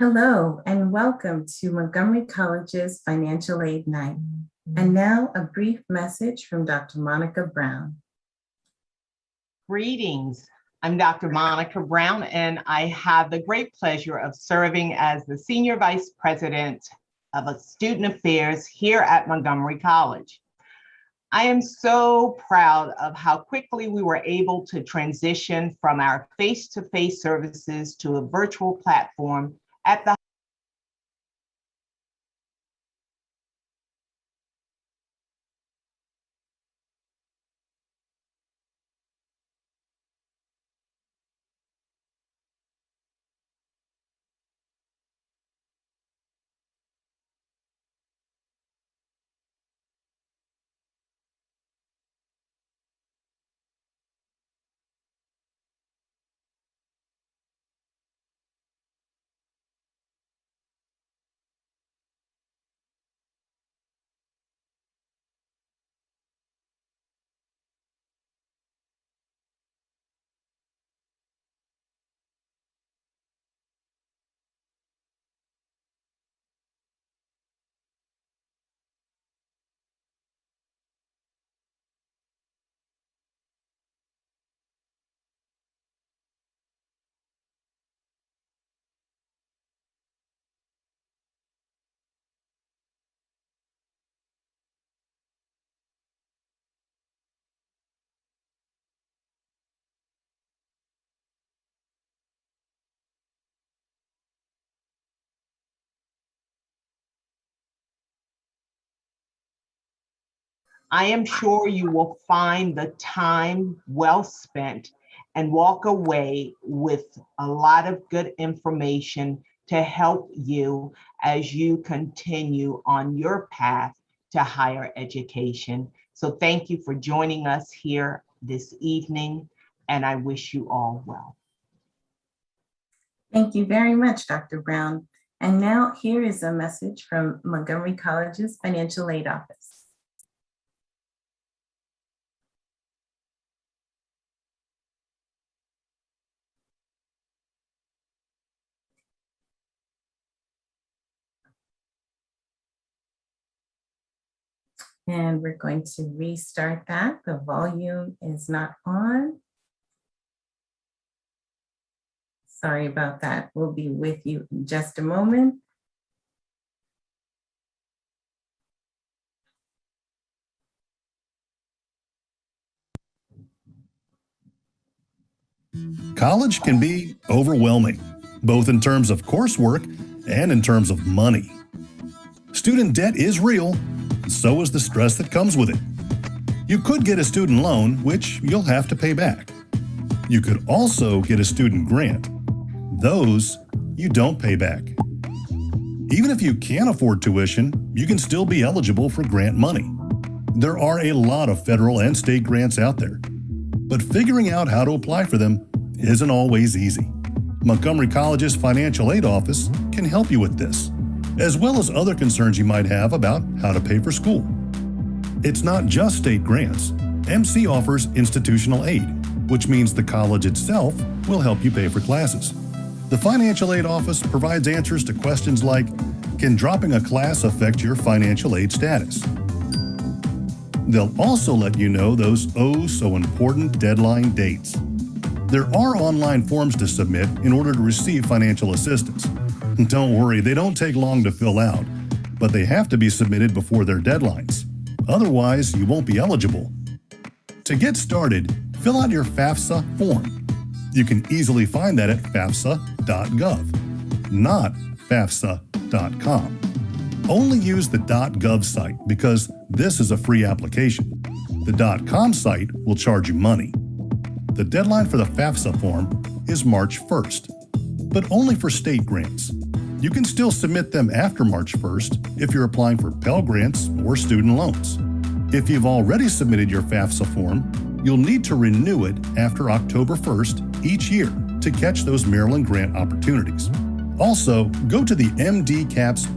Hello and welcome to Montgomery College's Financial Aid Night. And now a brief message from Dr. Monica Brown. Greetings. I'm Dr. Monica Brown, and I have the great pleasure of serving as the Senior Vice President of Student Affairs here at Montgomery College. I am so proud of how quickly we were able to transition from our face-to-face services to a virtual platform at the I am sure you will find the time well spent and walk away with a lot of good information to help you as you continue on your path to higher education. So thank you for joining us here this evening, and I wish you all well. Thank you very much, Dr. Brown. And now here is a message from Montgomery College's Financial Aid Office. And we're going to restart that. The volume is not on. Sorry about that. We'll be with you in just a moment. College can be overwhelming, both in terms of coursework and in terms of money. Student debt is real, so is the stress that comes with it. You could get a student loan, which you'll have to pay back. You could also get a student grant. Those you don't pay back. Even if you can't afford tuition, you can still be eligible for grant money. There are a lot of federal and state grants out there, but figuring out how to apply for them isn't always easy. Montgomery College's Financial Aid Office can help you with this, as well as other concerns you might have about how to pay for school. It's not just state grants. MC offers institutional aid, which means the college itself will help you pay for classes. The Financial Aid Office provides answers to questions like, can dropping a class affect your financial aid status? They'll also let you know those oh-so-important deadline dates. There are online forms to submit in order to receive financial assistance. Don't worry, they don't take long to fill out, but they have to be submitted before their deadlines. Otherwise, you won't be eligible. To get started, fill out your FAFSA form. You can easily find that at fafsa.gov, not fafsa.com. Only use the .gov site because this is a free application. The .com site will charge you money. The deadline for the FAFSA form is March 1st, but only for state grants. You can still submit them after March 1st if you're applying for Pell Grants or student loans. If you've already submitted your FAFSA form, you'll need to renew it after October 1st each year to catch those Maryland grant opportunities. Also, go to the MDCAPS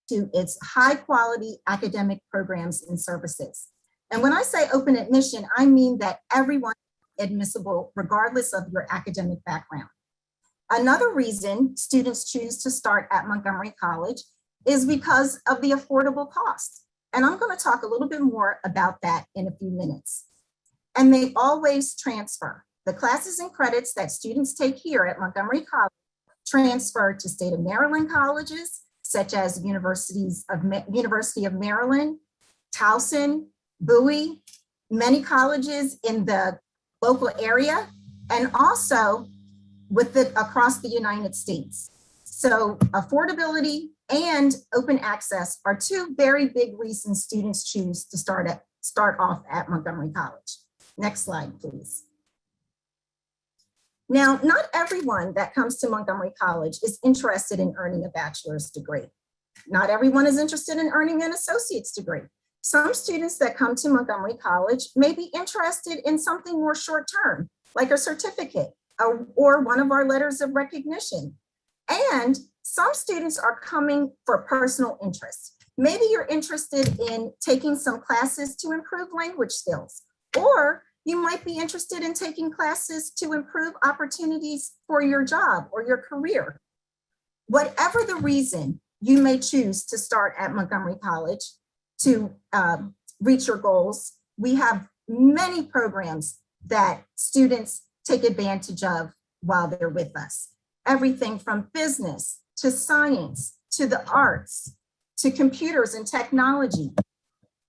to its high quality academic programs and services. And when I say open admission, I mean that everyone is admissible regardless of your academic background. Another reason students choose to start at Montgomery College is because of the affordable cost. And I'm going to talk a little bit more about that in a few minutes. And they always transfer. The classes and credits that students take here at Montgomery College transfer to state of Maryland colleges, such as University of Maryland, Towson, Bowie, many colleges in the local area, and also across the United States. So affordability and open access are two very big reasons students choose to start off at Montgomery College. Next slide, please. Now, not everyone that comes to Montgomery College is interested in earning a bachelor's degree. Not everyone is interested in earning an associate's degree. Some students that come to Montgomery College may be interested in something more short-term, like a certificate or one of our letters of recognition. And some students are coming for personal interest. Maybe you're interested in taking some classes to improve language skills, or you might be interested in taking classes to improve opportunities for your job or your career. Whatever the reason, you may choose to start at Montgomery College to reach your goals. We have many programs that students take advantage of while they're with us. Everything from business to science, to the arts, to computers and technology,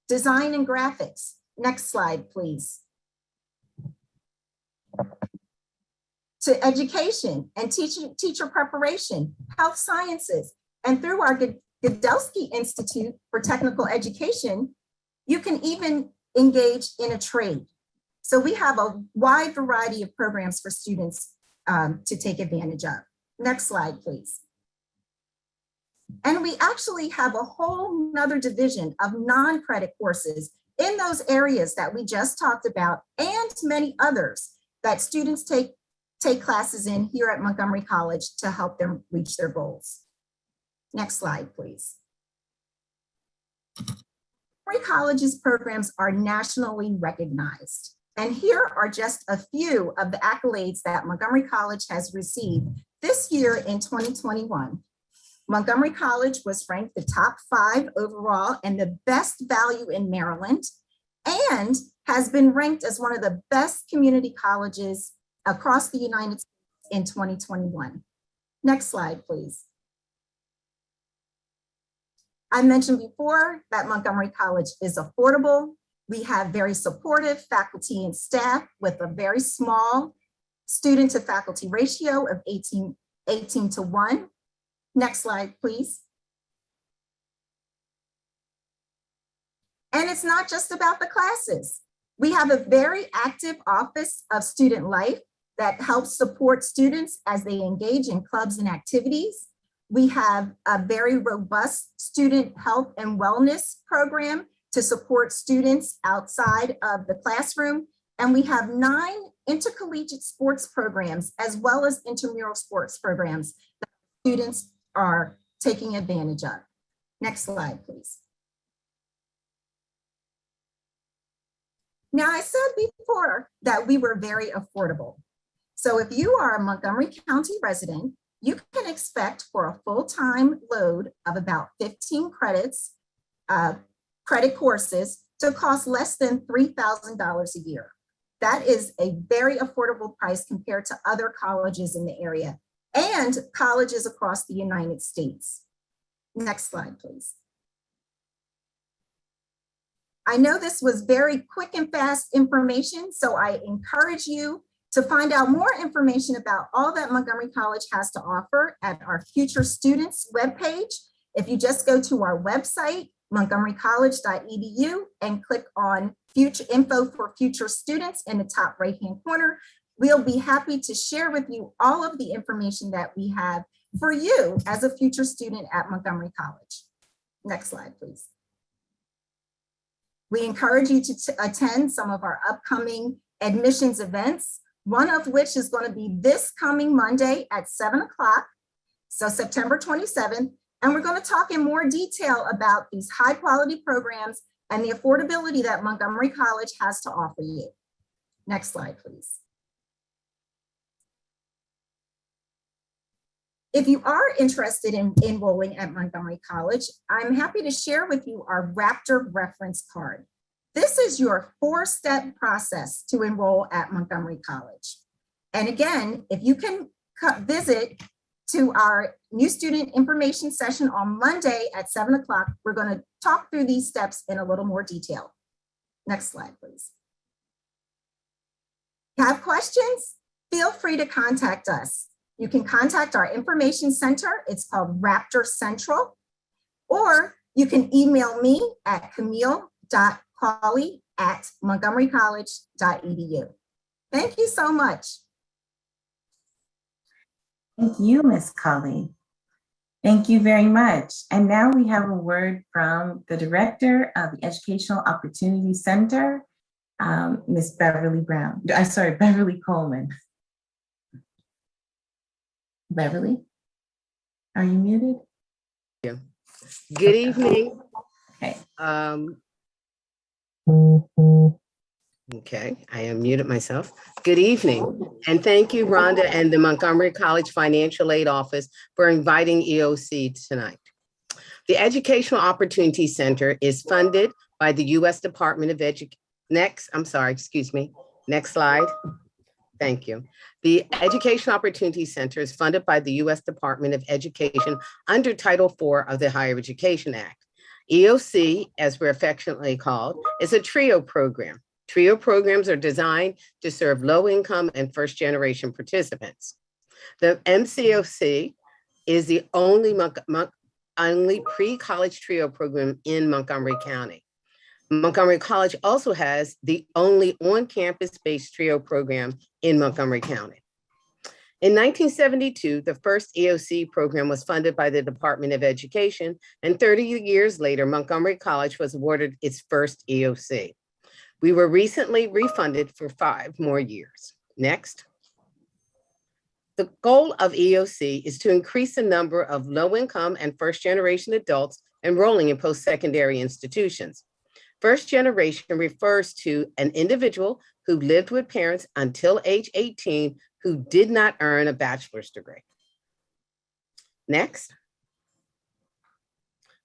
design and graphics. Next slide, please. To education and teacher preparation, health sciences, and through our Godelski Institute for Technical Education, you can even engage in a trade. So we have a wide variety of programs for students to take advantage of. Next slide, please. And we actually have a whole nother division of non-credit courses in those areas that we just talked about, and many others that students take classes in here at Montgomery College to help them reach their goals. Next slide, please. Montgomery College's programs are nationally recognized. And here are just a few of the accolades that Montgomery College has received this year in 2021. Montgomery College was ranked the top 5 overall and the best value in Maryland, and has been ranked as one of the best community colleges across the United States in 2021. Next slide, please. I mentioned before that Montgomery College is affordable. We have very supportive faculty and staff with a very small student to faculty ratio of 18 to 1. Next slide, please. And it's not just about the classes. We have a very active Office of Student Life that helps support students as they engage in clubs and activities. We have a very robust student health and wellness program to support students outside of the classroom. And we have 9 intercollegiate sports programs, as well as intramural sports programs that students are taking advantage of. Next slide, please. Now, I said before that we were very affordable. So if you are a Montgomery County resident, you can expect for a full-time load of about 15 credits, credit courses, to cost less than $3,000 a year. That is a very affordable price compared to other colleges in the area and colleges across the United States. Next slide, please. I know this was very quick and fast information, so I encourage you to find out more information about all that Montgomery College has to offer at our Future Students webpage. If you just go to our website, montgomerycollege.edu, and click on Future Info for Future Students in the top right-hand corner, we'll be happy to share with you all of the information that we have for you as a future student at Montgomery College. Next slide, please. We encourage you to attend some of our upcoming admissions events, one of which is going to be this coming Monday at 7 o'clock. So September 27th, And we're going to talk in more detail about these high quality programs and the affordability that Montgomery College has to offer you. Next slide, please. If you are interested in enrolling at Montgomery College, I'm happy to share with you our Raptor reference card. This is your 4-step process to enroll at Montgomery College. And again, if you can visit to our new student information session on Monday at 7 o'clock, we're going to talk through these steps in a little more detail. Next slide, please. Have questions? Feel free to contact us. You can contact our information center. It's called Raptor Central, or you can email me at camille.cawley@montgomerycollege.edu. Thank you so much. Thank you, Ms. Colley. Thank you very much. And now we have a word from the Director of the Educational Opportunity Center, Ms. Beverly Coleman. Beverly, are you muted? Good evening. Okay. Okay, I am muted myself. Good evening, and thank you, Rhonda and the Montgomery College Financial Aid Office for inviting EOC tonight. The Educational Opportunity Center is funded by the U.S. Department of Education. Next slide. Thank you. The Educational Opportunity Center is funded by the U.S. Department of Education under Title IV of the Higher Education Act. EOC, as we're affectionately called, is a TRIO program. TRIO programs are designed to serve low-income and first-generation participants. The MCOC is the only pre-college TRIO program in Montgomery County. Montgomery College also has the only on-campus-based TRIO program in Montgomery County. In 1972, the first EOC program was funded by the Department of Education, and 30 years later, Montgomery College was awarded its first EOC. We were recently refunded for 5 more years. Next. The goal of EOC is to increase the number of low-income and first-generation adults enrolling in post-secondary institutions. First generation refers to an individual who lived with parents until age 18 who did not earn a bachelor's degree. Next.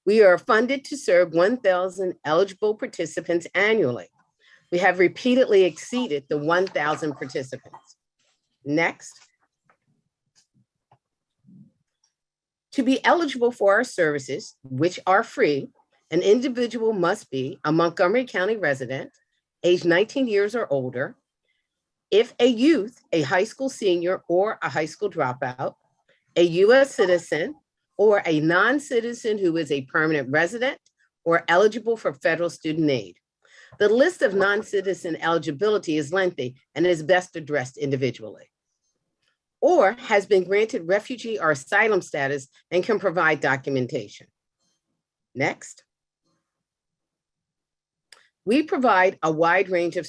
We are funded to serve 1,000 eligible participants annually. We have repeatedly exceeded the 1,000 participants. Next. To be eligible for our services, which are free, an individual must be a Montgomery County resident, age 19 years or older. If a youth, a high school senior or a high school dropout, a US citizen or a non-citizen who is a permanent resident or eligible for federal student aid. The list of non-citizen eligibility is lengthy and is best addressed individually. Or has been granted refugee or asylum status and can provide documentation. Next. We provide a wide range of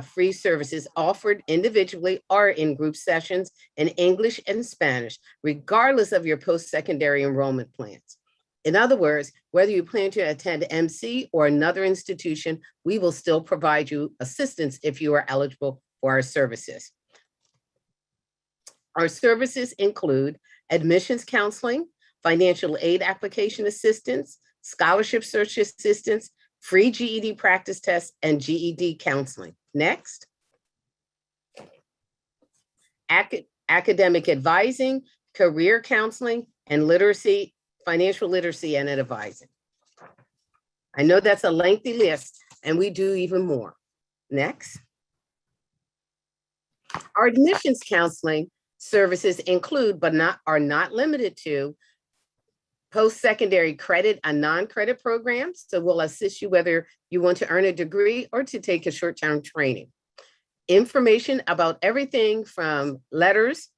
free services offered individually or in group sessions in English and Spanish, regardless of your post-secondary enrollment plans. In other words, whether you plan to attend MC or another institution, we will still provide you assistance if you are eligible for our services. Our services include admissions counseling, financial aid application assistance, scholarship search assistance, free GED practice tests, and GED counseling. Next. Academic advising, career counseling, and literacy, financial literacy and advising. I know that's a lengthy list, and we do even more. Next. Our admissions counseling services include, but are not limited to, post-secondary credit and non-credit programs. So we'll assist you whether you want to earn a degree or to take a short-term training. Information about everything from letters,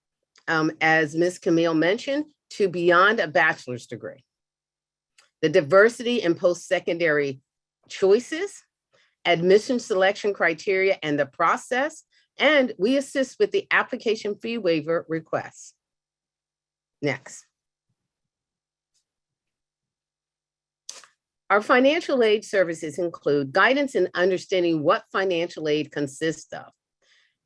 as Ms. Camille mentioned, to beyond a bachelor's degree. The diversity in post-secondary choices, admission selection criteria and the process, and we assist with the application fee waiver requests. Next. Our financial aid services include guidance in understanding what financial aid consists of,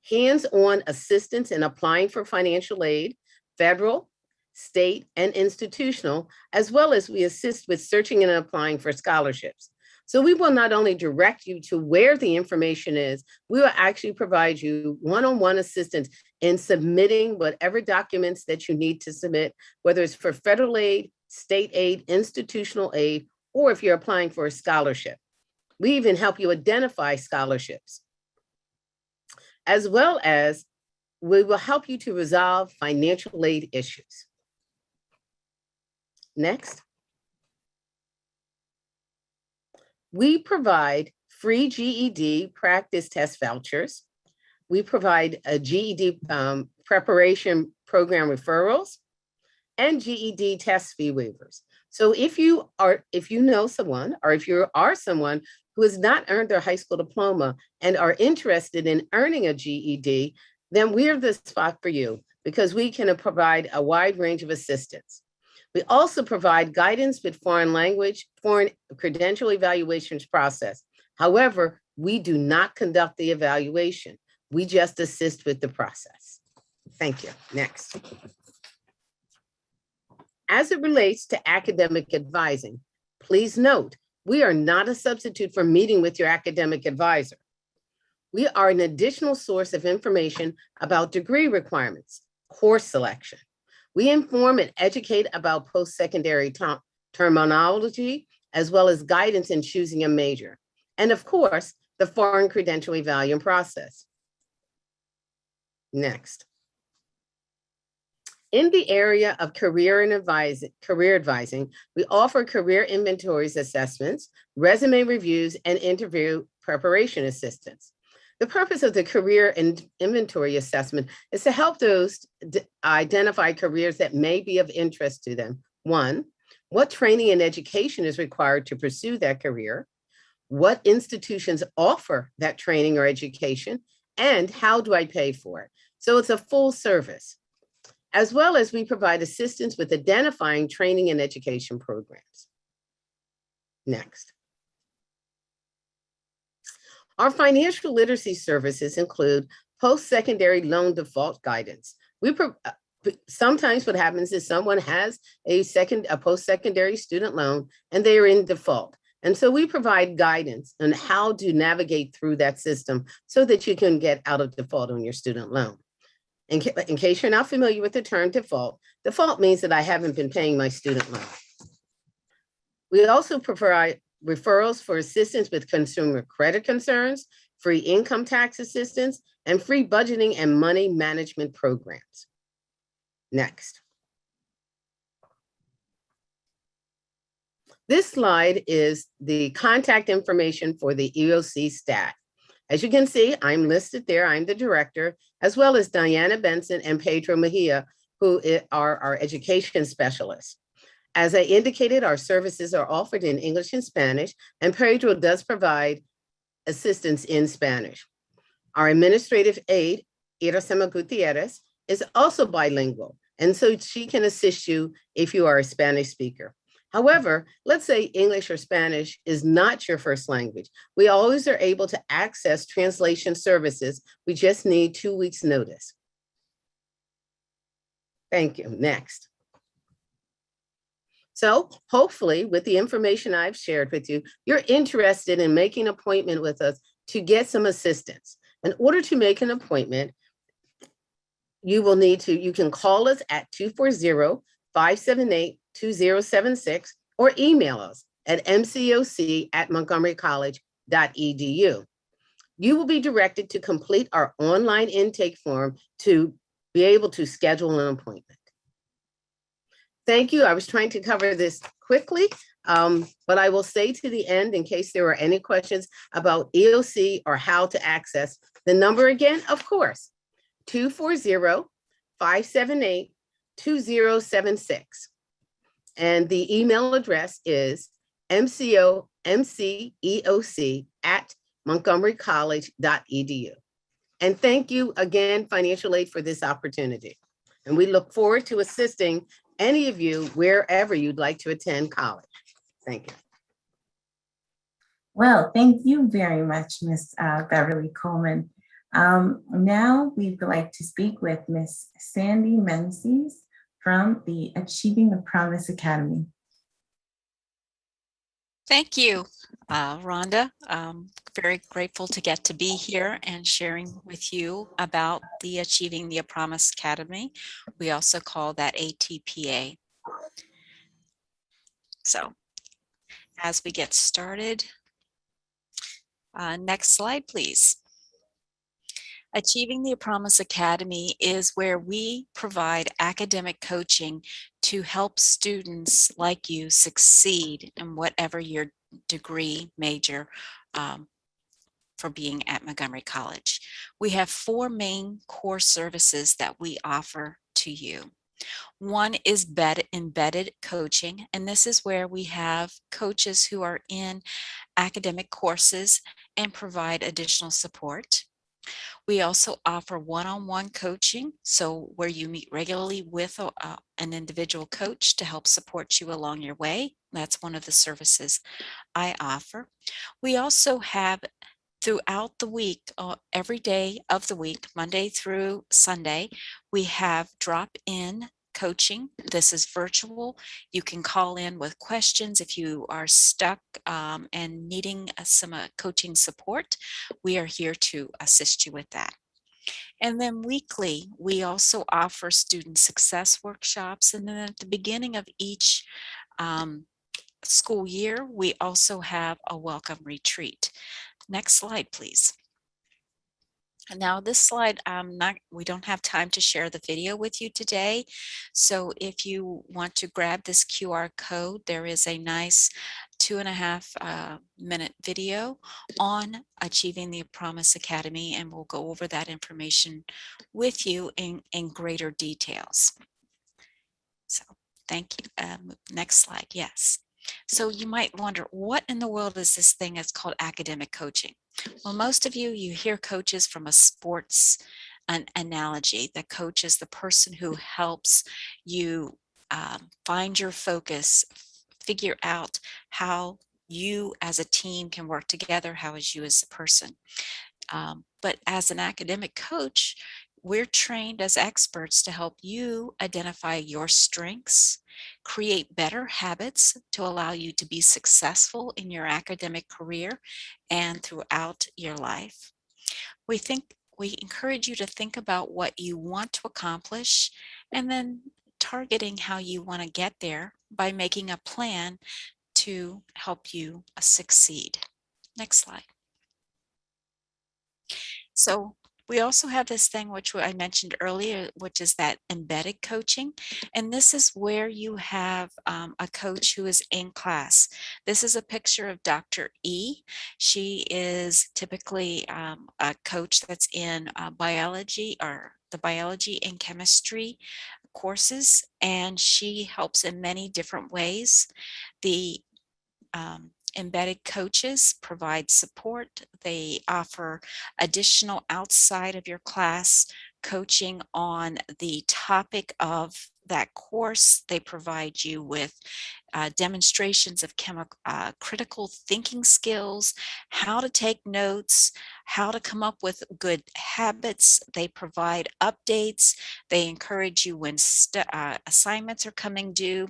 hands-on assistance in applying for financial aid, federal, state, and institutional, as well as we assist with searching and applying for scholarships. So we will not only direct you to where the information is, we will actually provide you one-on-one assistance in submitting whatever documents that you need to submit, whether it's for federal aid, state aid, institutional aid, or if you're applying for a scholarship. We even help you identify scholarships, as well as we will help you to resolve financial aid issues. Next. We provide free GED practice test vouchers. We provide a GED preparation program referrals and GED test fee waivers. So if you know someone, or if you are someone who has not earned their high school diploma and are interested in earning a GED, then we're the spot for you because we can provide a wide range of assistance. We also provide guidance with foreign credential evaluations process. However, we do not conduct the evaluation. We just assist with the process. Thank you. Next. As it relates to academic advising, please note, we are not a substitute for meeting with your academic advisor. We are an additional source of information about degree requirements, course selection. We inform and educate about post-secondary terminology, as well as guidance in choosing a major. And of course, the foreign credential evaluation process. Next. In the area of career advising, we offer career inventories assessments, resume reviews, and interview preparation assistance. The purpose of the career inventory assessment is to help those identify careers that may be of interest to them. One, what training and education is required to pursue that career? What institutions offer that training or education? And how do I pay for it? So it's a full service. As well as we provide assistance with identifying training and education programs. Next. Our financial literacy services include post-secondary loan default guidance. Sometimes what happens is someone has a post-secondary student loan and they are in default. And so we provide guidance on how to navigate through that system so that you can get out of default on your student loan. In case you're not familiar with the term default means that I haven't been paying my student loan. We also provide referrals for assistance with consumer credit concerns, free income tax assistance, and free budgeting and money management programs. Next. This slide is the contact information for the EOC staff. As you can see, I'm listed there. I'm the director, as well as Diana Benson and Pedro Mejia, who are our education specialists. As I indicated, our services are offered in English and Spanish, and Pedro does provide assistance in Spanish. Our administrative aide, Iracema Gutierrez, is also bilingual, and so she can assist you if you are a Spanish speaker. However, let's say English or Spanish is not your first language. We always are able to access translation services. We just need 2 weeks notice. Thank you. Next. So hopefully with the information I've shared with you, you're interested in making an appointment with us to get some assistance. In order to make an appointment, you can call us at 240-578-2076 or email us at mcoc@montgomerycollege.edu. You will be directed to complete our online intake form to be able to schedule an appointment. Thank you. I was trying to cover this quickly, but I will say to the end, in case there are any questions about EOC or how to access the number again, of course, 240-578-2076. And the email address is mceoc@montgomerycollege.edu. And thank you again, Financial Aid, for this opportunity. And we look forward to assisting any of you wherever you'd like to attend college. Thank you. Well, thank you very much, Ms. Beverly Coleman. Now we'd like to speak with Ms. Sandy Menzies from the Achieving the Promise Academy. Thank you, Rhonda. Very grateful to get to be here and sharing with you about the Achieving the Promise Academy. We also call that ATPA. So as we get started, next slide, please. Achieving the Promise Academy is where we provide academic coaching to help students like you succeed in whatever your degree major for being at Montgomery College. We have 4 main core services that we offer to you. One is embedded coaching, and this is where we have coaches who are in academic courses and provide additional support. We also offer one-on-one coaching, so where you meet regularly with an individual coach to help support you along your way. That's one of the services I offer. We also have throughout the week, every day of the week, Monday through Sunday, we have drop-in coaching. This is virtual. You can call in with questions if you are stuck and needing some coaching support. We are here to assist you with that. And then weekly, we also offer student success workshops. And then at the beginning of each school year, we also have a welcome retreat. Next slide, please. Now this slide, we don't have time to share the video with you today. So if you want to grab this QR code, there is a nice 2.5 minute video on Achieving the Promise Academy, and we'll go over that information with you in greater details. So thank you. Next slide, yes. So you might wonder, what in the world is this thing that's called academic coaching? Well, most of you hear coaches from a sports analogy. The coach is the person who helps you find your focus, figure out how you as a team can work together, how is you as a person. But as an academic coach, we're trained as experts to help you identify your strengths, create better habits to allow you to be successful in your academic career and throughout your life. We encourage you to think about what you want to accomplish and then targeting how you want to get there by making a plan to help you succeed. Next slide. So we also have this thing which I mentioned earlier, which is that embedded coaching. And this is where you have a coach who is in class. This is a picture of Dr. E. She is typically a coach that's in biology or the biology and chemistry courses, and she helps in many different ways. The embedded coaches provide support. They offer additional outside of your class coaching on the topic of that course. They provide you with demonstrations of critical thinking skills, how to take notes, how to come up with good habits. They provide updates. They encourage you when assignments are coming due.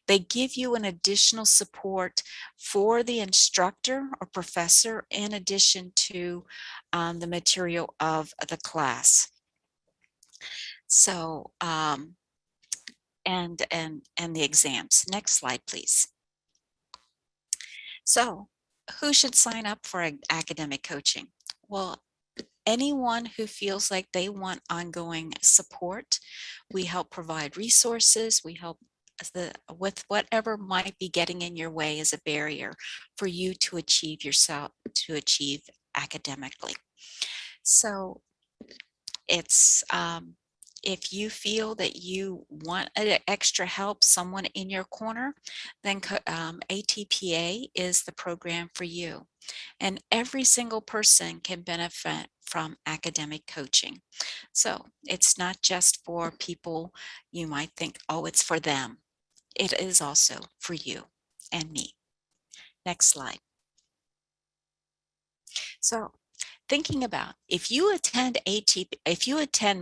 They give you an additional support for the instructor or professor in addition to the material of the class. So, and the exams. Next slide, please. So, who should sign up for academic coaching? Well, anyone who feels like they want ongoing support. We help provide resources. We help with whatever might be getting in your way as a barrier for you to achieve academically. So it's if you feel that you want extra help, someone in your corner, then ATPA is the program for you. And every single person can benefit from academic coaching. So it's not just for people you might think, oh, it's for them. It is also for you and me. Next slide. So thinking about if you attend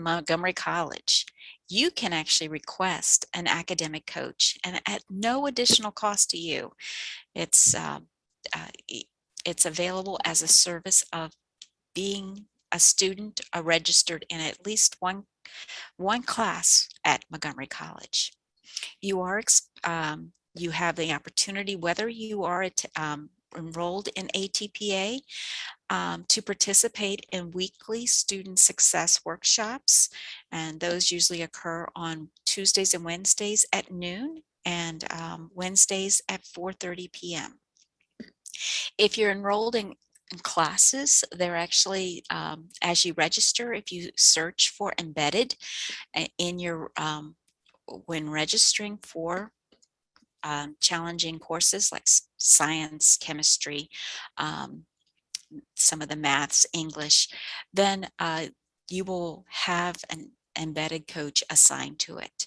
Montgomery College, you can actually request an academic coach and at no additional cost to you. It's available as a service of being a student, registered in at least one class at Montgomery College. You have the opportunity, whether you are enrolled in ATPA, to participate in weekly student success workshops, and those usually occur on Tuesdays and Wednesdays at noon, and Wednesdays at 4:30 p.m. If you're enrolled in classes, they're actually, as you register, if you search for embedded in your, when registering for challenging courses like science, chemistry, some of the maths, English, then you will have an embedded coach assigned to it.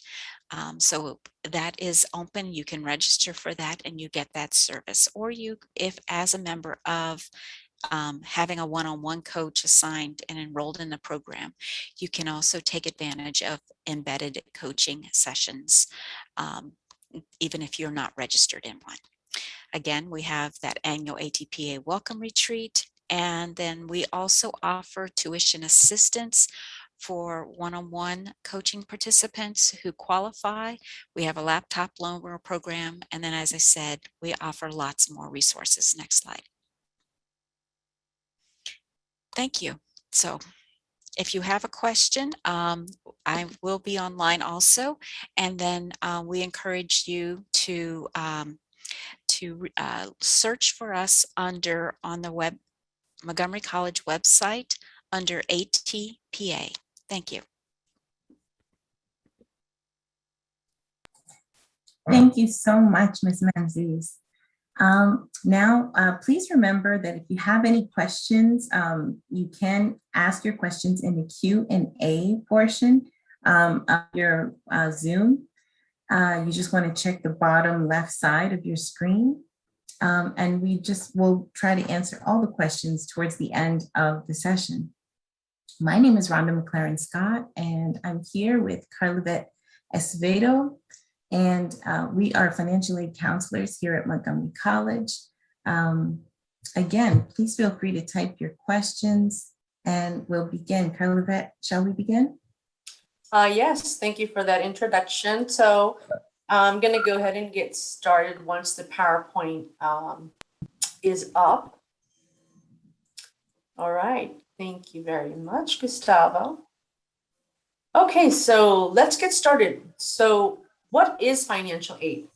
So that is open. You can register for that and you get that service. Or you, if as a member of having a one-on-one coach assigned and enrolled in the program, you can also take advantage of embedded coaching sessions, even if you're not registered in one. Again, we have that annual ATPA welcome retreat, and then we also offer tuition assistance for one-on-one coaching participants who qualify. We have a laptop loan program, and then, as I said, we offer lots more resources. Next slide. Thank you. So if you have a question, I will be online also, and then we encourage you to search for us on the Montgomery College website under ATPA. Thank you. Thank you so much, Ms. Manziz. Now, please remember that if you have any questions, you can ask your questions in the Q&A portion of your Zoom. You just want to check the bottom left side of your screen. And we'll try to answer all the questions towards the end of the session. My name is Rhonda McLaren Scott, and I'm here with Carlavette Esvedo, and we are financial aid counselors here at Montgomery College. Again, please feel free to type your questions and we'll begin. Carlavette, shall we begin? Yes, thank you for that introduction. So I'm going to go ahead and get started once the PowerPoint is up. All right, thank you very much, Gustavo. Okay, so let's get started. So what is financial aid?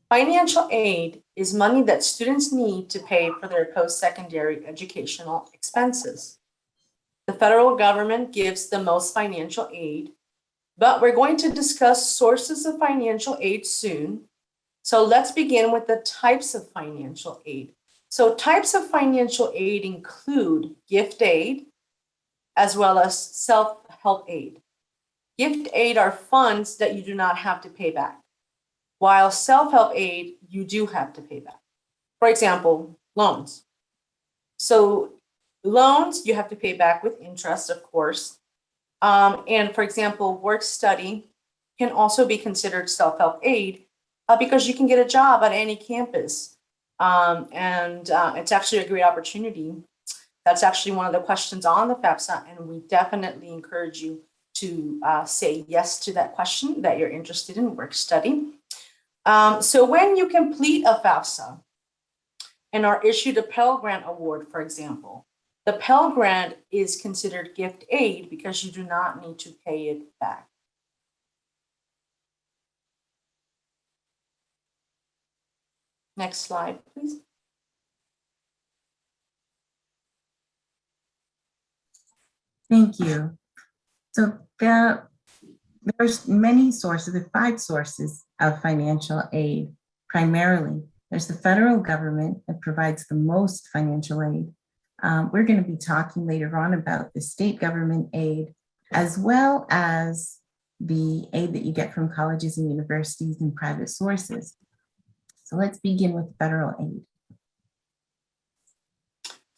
Financial aid is money that students need to pay for their post-secondary educational expenses. The federal government gives the most financial aid, but we're going to discuss sources of financial aid soon. So let's begin with the types of financial aid. So types of financial aid include gift aid, as well as self-help aid. Gift aid are funds that you do not have to pay back, while self-help aid, you do have to pay back. For example, loans. So loans, you have to pay back with interest, of course. And for example, work study can also be considered self-help aid because you can get a job at any campus. It's actually a great opportunity. That's actually one of the questions on the FAFSA, and we definitely encourage you to say yes to that question that you're interested in work study. So when you complete a FAFSA and are issued a Pell Grant Award, for example, the Pell Grant is considered gift aid because you do not need to pay it back. Next slide, please. Thank you. So there's many sources, there are 5 sources of financial aid. Primarily, there's the federal government that provides the most financial aid. We're going to be talking later on about the state government aid, as well as the aid that you get from colleges and universities and private sources. So let's begin with federal aid.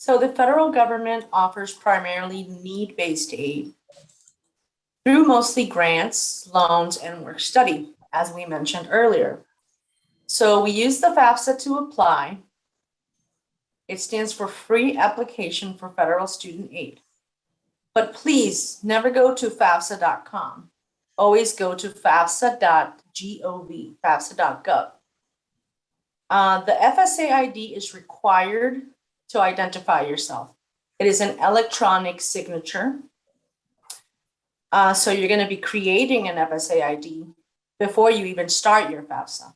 So the federal government offers primarily need-based aid through mostly grants, loans, and work study, as we mentioned earlier. So we use the FAFSA to apply. It stands for Free Application for Federal Student Aid. But please never go to FAFSA.com. Always go to FAFSA.gov, FAFSA.gov. The FSA ID is required to identify yourself. It is an electronic signature. So you're going to be creating an FSA ID before you even start your FAFSA.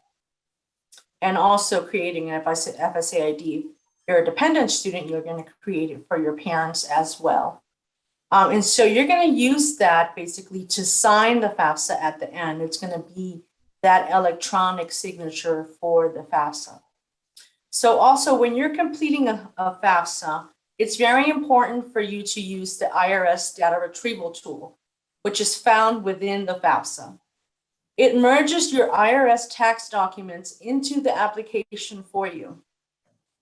And also creating an FSA ID. If you're a dependent student, you're going to create it for your parents as well. And so you're going to use that basically to sign the FAFSA at the end. It's going to be that electronic signature for the FAFSA. So also when you're completing a FAFSA, it's very important for you to use the IRS data retrieval tool, which is found within the FAFSA. It merges your IRS tax documents into the application for you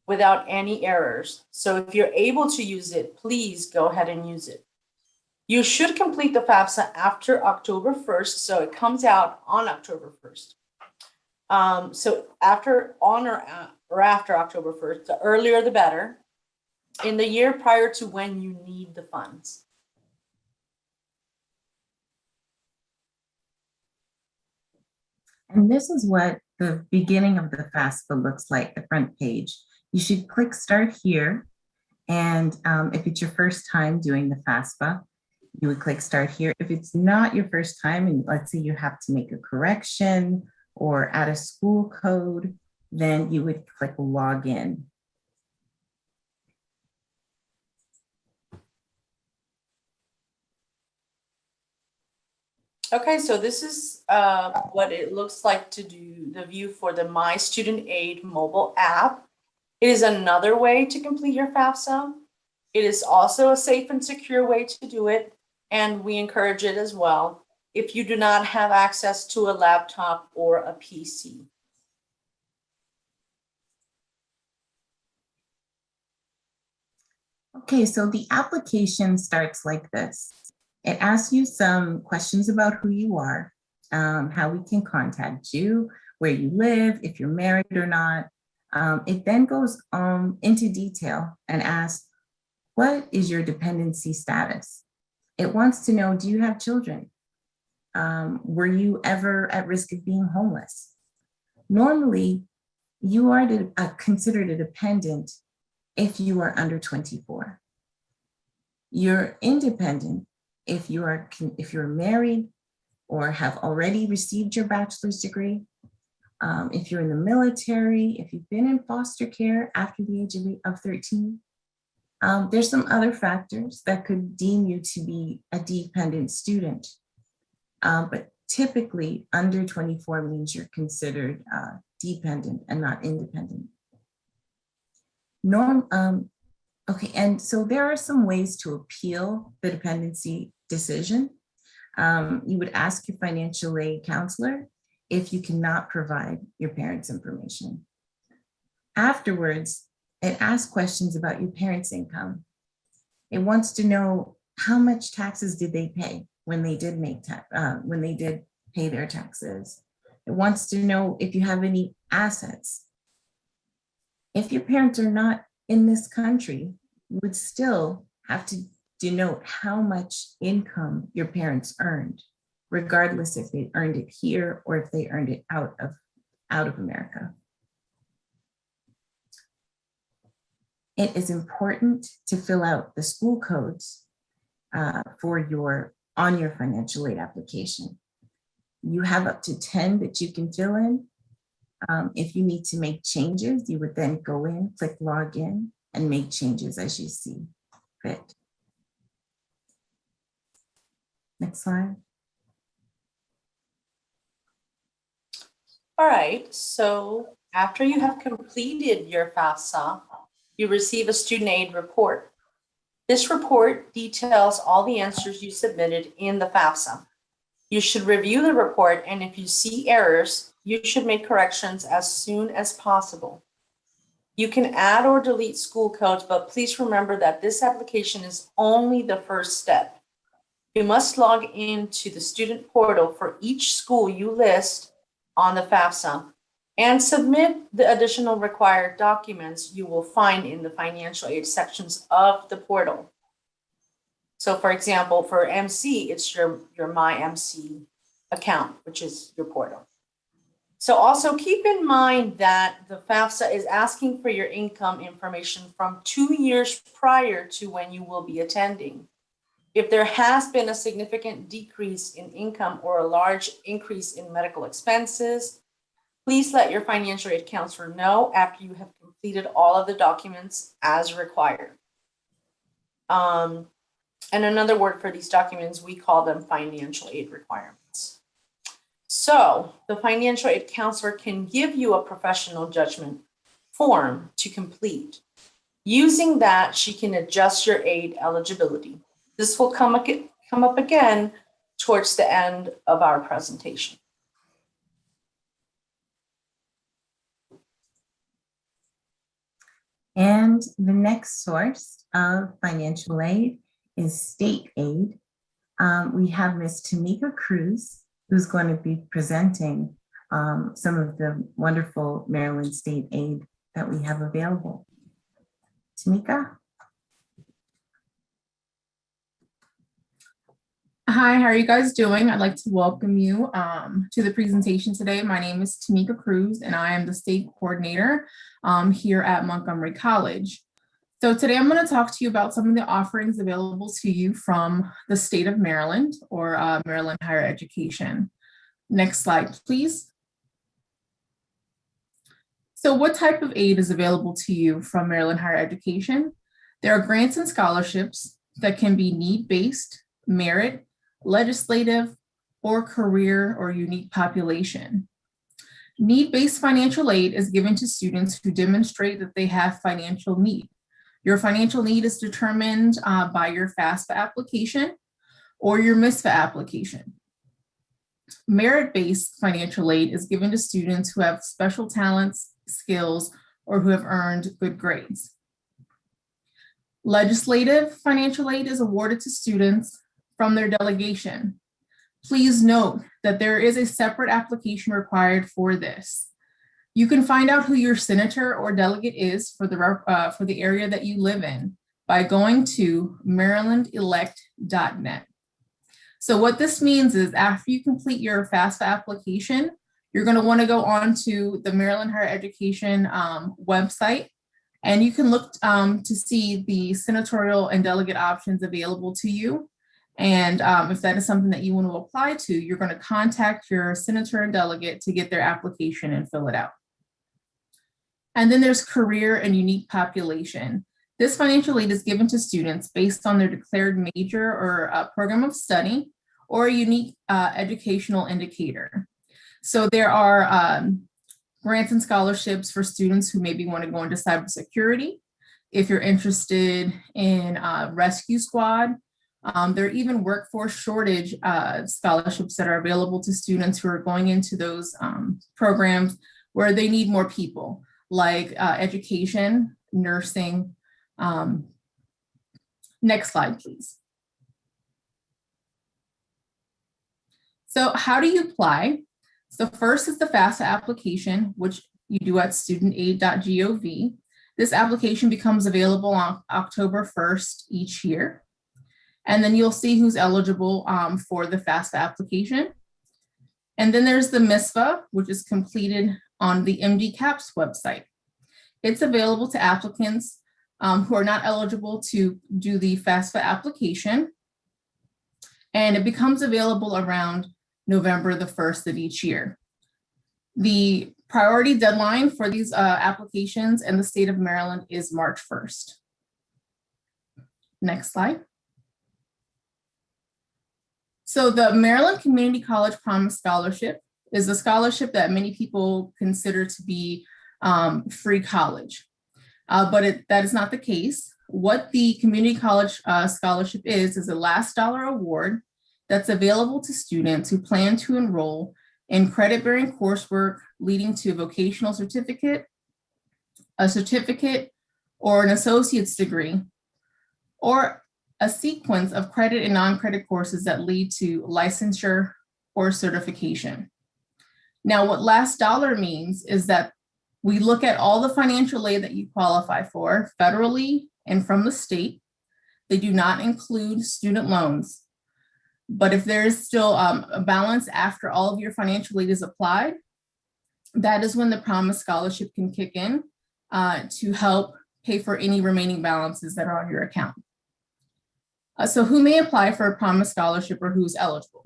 without any errors. So if you're able to use it, please go ahead and use it. You should complete the FAFSA after October 1st, so it comes out on October 1st. So after October 1st, the earlier the better, in the year prior to when you need the funds. And this is what the beginning of the FAFSA looks like, the front page. You should click Start Here. And if it's your first time doing the FAFSA, you would click Start Here. If it's not your first time, and let's say you have to make a correction or add a school code, then you would click Log In. Okay, so this is what it looks like to do the view for the myStudentAid mobile app. It is another way to complete your FAFSA. It is also a safe and secure way to do it, and we encourage it as well if you do not have access to a laptop or a PC. Okay, so the application starts like this. It asks you some questions about who you are, how we can contact you, where you live, if you're married or not. It then goes into detail and asks, what is your dependency status? It wants to know, do you have children? Were you ever at risk of being homeless? Normally, you are considered a dependent if you are under 24. You're independent if you're married or have already received your bachelor's degree, if you're in the military, if you've been in foster care after the age of 13. There's some other factors that could deem you to be a dependent student, but typically under 24 means you're considered dependent and not independent. Okay, and so there are some ways to appeal the dependency decision. You would ask your financial aid counselor if you cannot provide your parents' information. Afterwards, it asks questions about your parents' income. It wants to know how much taxes did they pay when they did pay their taxes. It wants to know if you have any assets. If your parents are not in this country, you would still have to denote how much income your parents earned, regardless if they earned it here or if they earned it out of America. It is important to fill out the school codes on your financial aid application. You have up to 10 that you can fill in. If you need to make changes, you would then go in, click Log In, and make changes as you see fit. Next slide. All right, so after you have completed your FAFSA, you receive a student aid report. This report details all the answers you submitted in the FAFSA. You should review the report, and if you see errors, you should make corrections as soon as possible. You can add or delete school codes, but please remember that this application is only the first step. You must log into the student portal for each school you list on the FAFSA and submit the additional required documents you will find in the financial aid sections of the portal. So for example, for MC, it's your myMC account, which is your portal. So also keep in mind that the FAFSA is asking for your income information from 2 years prior to when you will be attending. If there has been a significant decrease in income or a large increase in medical expenses, please let your financial aid counselor know after you have completed all of the documents as required. And another word for these documents, we call them financial aid requirements. So the financial aid counselor can give you a professional judgment form to complete. Using that, she can adjust your aid eligibility. This will come up again towards the end of our presentation. And the next source of financial aid is state aid. We have Ms. Tamika Cruz, who's going to be presenting some of the wonderful Maryland state aid that we have available. Tamika? Hi, how are you guys doing? I'd like to welcome you to the presentation today. My name is Tamika Cruz, and I am the state coordinator here at Montgomery College. So today I'm going to talk to you about some of the offerings available to you from the state of Maryland or Maryland Higher Education. Next slide, please. So what type of aid is available to you from Maryland Higher Education? There are grants and scholarships that can be need-based, merit, legislative, or career or unique population. Need-based financial aid is given to students who demonstrate that they have financial need. Your financial need is determined by your FAFSA application or your MISFA application. Merit-based financial aid is given to students who have special talents, skills, or who have earned good grades. Legislative financial aid is awarded to students from their delegation. Please note that there is a separate application required for this. You can find out who your senator or delegate is for the area that you live in by going to marylandelect.net. So what this means is after you complete your FAFSA application, you're going to want to go on to the Maryland Higher Education website, and you can look to see the senatorial and delegate options available to you. And if that is something that you want to apply to, you're going to contact your senator and delegate to get their application and fill it out. And then there's career and unique population. This financial aid is given to students based on their declared major or program of study or a unique educational indicator. So there are grants and scholarships for students who maybe want to go into cybersecurity. If you're interested in rescue squad, there are even workforce shortage scholarships that are available to students who are going into those programs where they need more people, like education, nursing. Next slide, please. So how do you apply? So first is the FAFSA application, which you do at studentaid.gov. This application becomes available on October 1st each year. And then you'll see who's eligible for the FAFSA application. And then there's the MISFA, which is completed on the MDCAPS website. It's available to applicants who are not eligible to do the FAFSA application. And it becomes available around November the 1st of each year. The priority deadline for these applications in the state of Maryland is March 1st. Next slide. So the Maryland Community College Promise Scholarship is a scholarship that many people consider to be free college, but that is not the case. What the Community College Scholarship is a last dollar award that's available to students who plan to enroll in credit-bearing coursework leading to a vocational certificate a certificate, or an associate's degree, or a sequence of credit and non-credit courses that lead to licensure or certification. Now, what last dollar means is that we look at all the financial aid that you qualify for federally and from the state. They do not include student loans. But if there is still a balance after all of your financial aid is applied, that is when the Promise Scholarship can kick in to help pay for any remaining balances that are on your account. So who may apply for a Promise Scholarship or who's eligible?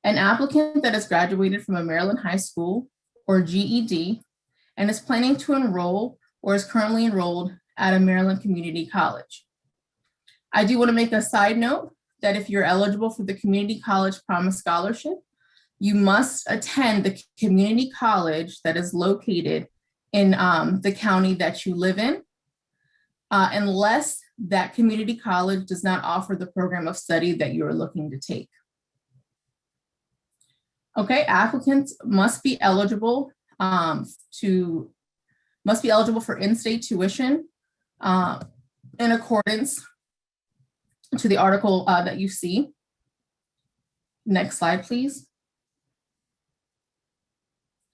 An applicant that has graduated from a Maryland high school or GED and is planning to enroll or is currently enrolled at a Maryland community college. I do want to make a side note that if you're eligible for the Community College Promise Scholarship, you must attend the community college that is located in the county that you live in, unless that community college does not offer the program of study that you are looking to take. Okay, applicants must be eligible for in-state tuition in accordance to the article that you see. Next slide, please.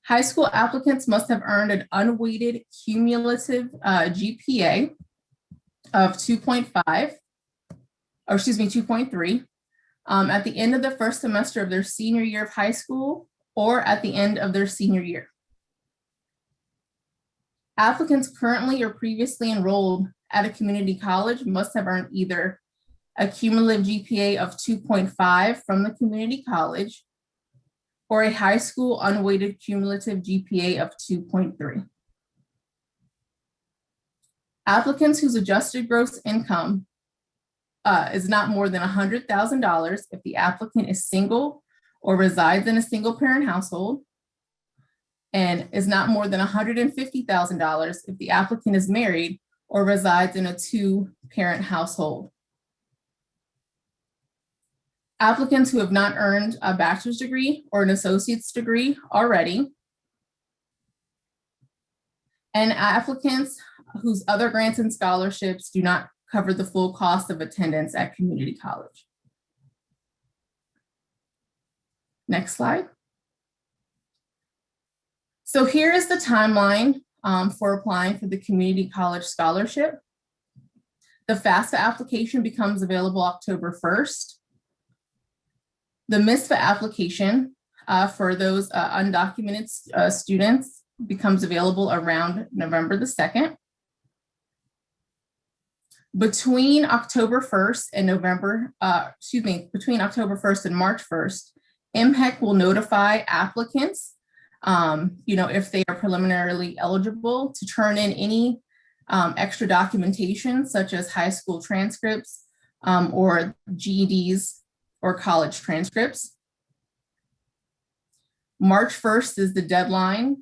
High school applicants must have earned an unweighted cumulative GPA of 2.5, or excuse me, 2.3, at the end of the first semester of their senior year of high school or at the end of their senior year. Applicants currently or previously enrolled at a community college must have earned either a cumulative GPA of 2.5 from the community college or a high school unweighted cumulative GPA of 2.3. Applicants whose adjusted gross income is not more than $100,000 if the applicant is single or resides in a single parent household, and is not more than $150,000 if the applicant is married or resides in a two-parent household. Applicants who have not earned a bachelor's degree or an associate's degree already, and applicants whose other grants and scholarships do not cover the full cost of attendance at community college. Next slide. So here is the timeline for applying for the community college scholarship. The FAFSA application becomes available October 1st. The MSFA application for those undocumented students becomes available around November the 2nd. Between October 1st and between October 1st and March 1st, MHEC will notify applicants, if they are preliminarily eligible, to turn in any extra documentation such as high school transcripts or GEDs or college transcripts. March 1st is the deadline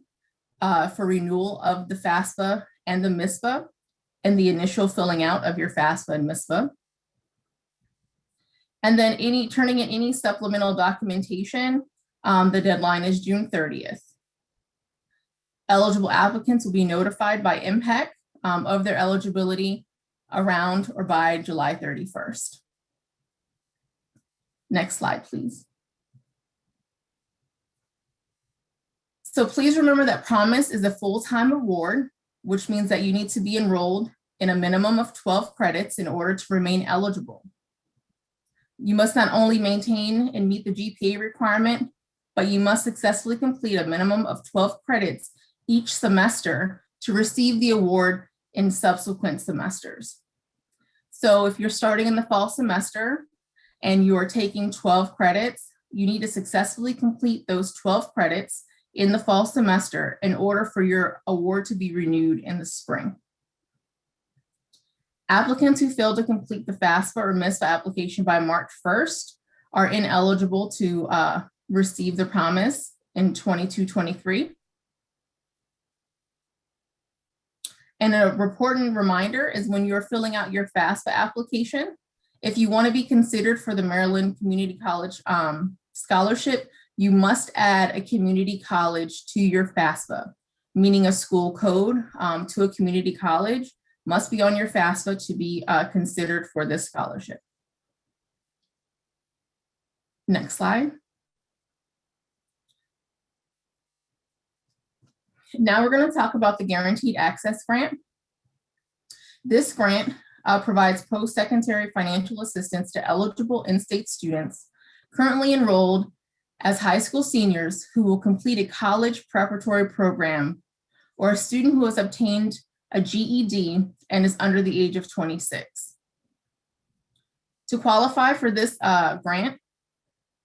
for renewal of the FAFSA and the MSFA and the initial filling out of your FAFSA and MSFA. And then turning in any supplemental documentation, the deadline is June 30th. Eligible applicants will be notified by MHEC of their eligibility around or by July 31st. Next slide, please. So please remember that Promise is a full-time award, which means that you need to be enrolled in a minimum of 12 credits in order to remain eligible. You must not only maintain and meet the GPA requirement, but you must successfully complete a minimum of 12 credits each semester to receive the award in subsequent semesters. So if you're starting in the fall semester and you're taking 12 credits, you need to successfully complete those 12 credits in the fall semester in order for your award to be renewed in the spring. Applicants who fail to complete the FAFSA or MSFA application by March 1st are ineligible to receive the Promise in 22-23. And a important reminder is when you're filling out your FAFSA application, if you want to be considered for the Maryland Community College scholarship, you must add a community college to your FAFSA. meaning a school code, to a community college must be on your FAFSA to be considered for this scholarship. Next slide. Now we're going to talk about the Guaranteed Access Grant. This grant provides post-secondary financial assistance to eligible in-state students currently enrolled as high school seniors who will complete a college preparatory program, or a student who has obtained a GED and is under the age of 26. To qualify for this grant,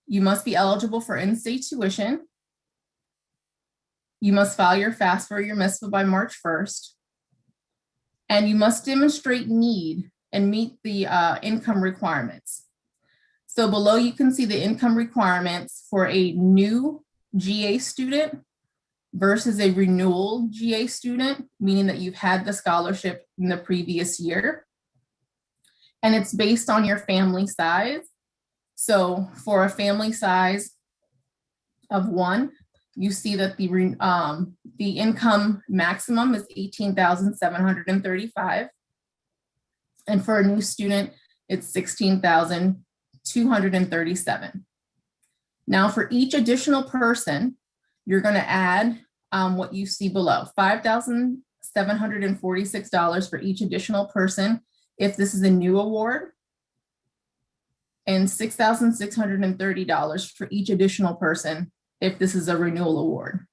you must be eligible for in-state tuition. You must file your FAFSA or your MSFA by March 1st. And you must demonstrate need and meet the income requirements. So below you can see the income requirements for a new GA student versus a renewal GA student, meaning that you've had the scholarship in the previous year. And it's based on your family size. So for a family size of 1, you see that the income maximum is $18,735. And for a new student, it's $16,237. Now for each additional person, you're going to add what you see below, $5,746 for each additional person if this is a new award, and $6,630 for each additional person if this is a renewal award.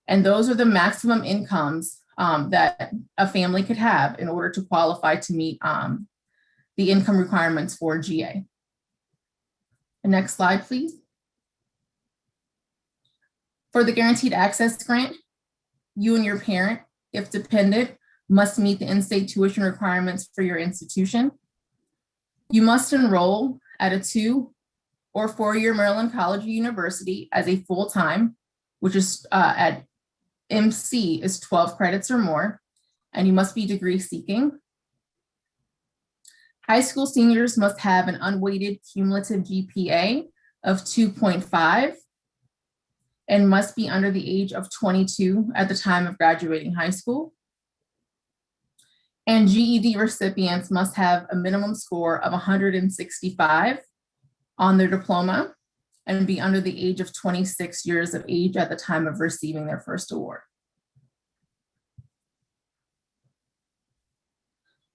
And those are the maximum incomes that a family could have in order to qualify to meet the income requirements for GA. The next slide, please. For the Guaranteed Access Grant, you and your parent, if dependent, must meet the in-state tuition requirements for your institution. You must enroll at a 2 or 4-year Maryland College or University as a full-time, which is at MC is 12 credits or more, and you must be degree seeking. High school seniors must have an unweighted cumulative GPA of 2.5 and must be under the age of 22 at the time of graduating high school. And GED recipients must have a minimum score of 165 on their diploma and be under the age of 26 years of age at the time of receiving their first award.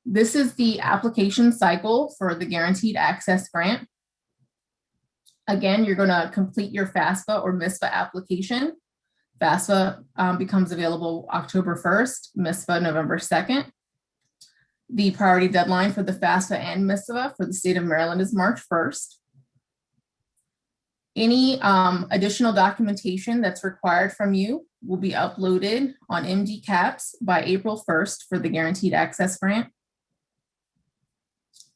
This is the application cycle for the Guaranteed Access Grant. Again, you're going to complete your FAFSA or MSFA application. FAFSA becomes available October 1st, MSFA November 2nd. The priority deadline for the FAFSA and MSFA for the state of Maryland is March 1st. Any additional documentation that's required from you will be uploaded on MDCAPS by April 1st for the Guaranteed Access Grant.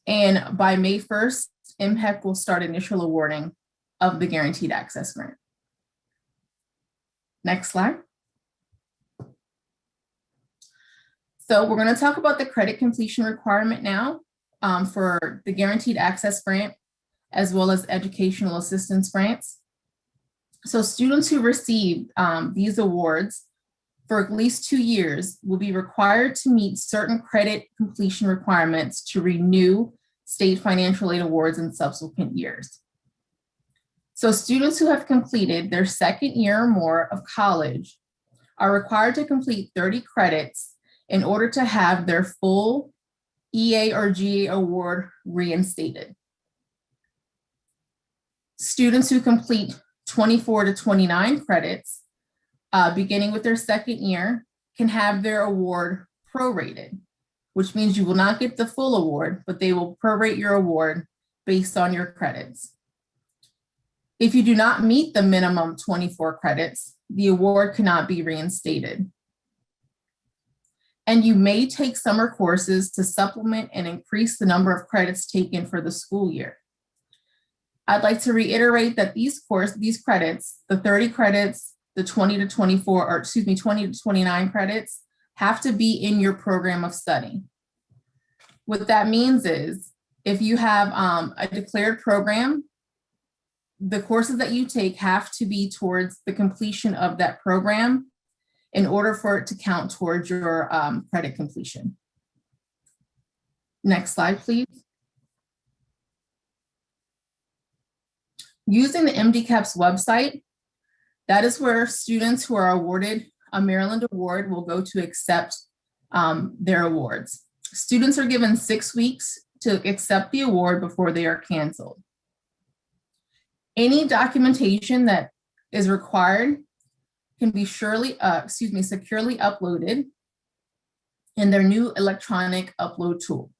And by May 1st, MHEC will start initial awarding of the Guaranteed Access Grant. Next slide. So we're going to talk about the credit completion requirement now for the Guaranteed Access Grant, as well as educational assistance grants. So students who receive these awards for at least 2 years will be required to meet certain credit completion requirements to renew state financial aid awards in subsequent years. So students who have completed their second year or more of college are required to complete 30 credits in order to have their full EA or GA award reinstated. Students who complete 24 to 29 credits, beginning with their second year, can have their award prorated, which means you will not get the full award, but they will prorate your award based on your credits. If you do not meet the minimum 24 credits, the award cannot be reinstated. And you may take summer courses to supplement and increase the number of credits taken for the school year. I'd like to reiterate that these credits, the 30 credits, the 20 to 29 credits, have to be in your program of study. What that means is if you have a declared program, the courses that you take have to be towards the completion of that program. in order for it to count towards your credit completion. Next slide, please. Using the MDCAPS website, that is where students who are awarded a Maryland award will go to accept their awards. Students are given 6 weeks to accept the award before they are canceled. Any documentation that is required can be securely uploaded in their new electronic upload tool.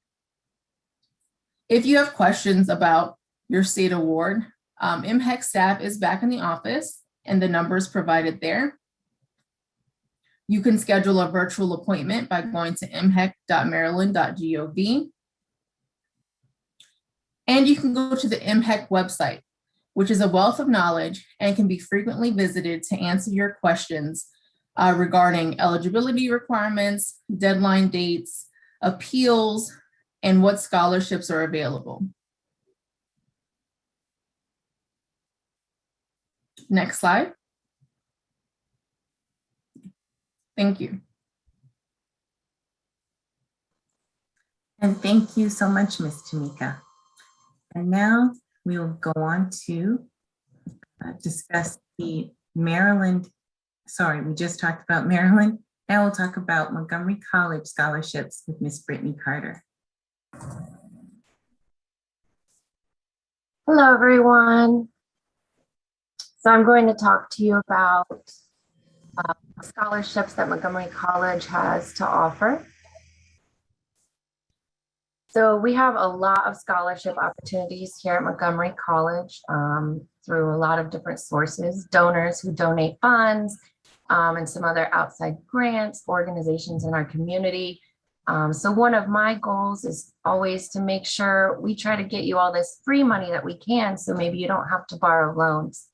If you have questions about your state award, MHEC staff is back in the office and the number is provided there. You can schedule a virtual appointment by going to mhec.maryland.gov. And you can go to the MHEC website, which is a wealth of knowledge and can be frequently visited to answer your questions regarding eligibility requirements, deadline dates, appeals, and what scholarships are available. Next slide. Thank you. And thank you so much, Ms. Tamika. And now we will go on to discuss the Maryland, sorry, we just talked about Maryland. Now we'll talk about Montgomery College scholarships with Ms. Brittany Carter. Hello, everyone. So I'm going to talk to you about scholarships that Montgomery College has to offer. So we have a lot of scholarship opportunities here at Montgomery College through a lot of different sources, donors who donate funds, and some other outside grants, organizations in our community. So one of my goals is always to make sure we try to get you all this free money that we can, so maybe you don't have to borrow loans.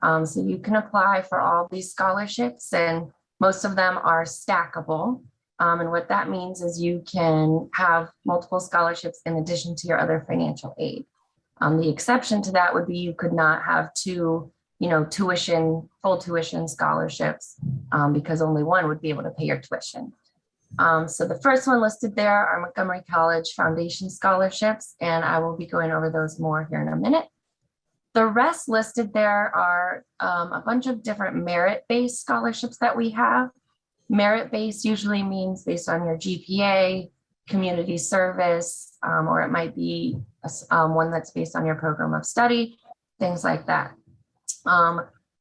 So you can apply for all these scholarships, and most of them are stackable. And what that means is you can have multiple scholarships in addition to your other financial aid. The exception to that would be you could not have two, full tuition scholarships because only one would be able to pay your tuition. So the first one listed there are Montgomery College Foundation scholarships, and I will be going over those more here in a minute. The rest listed there are a bunch of different merit-based scholarships that we have. Merit-based usually means based on your GPA, community service, or it might be one that's based on your program of study, things like that.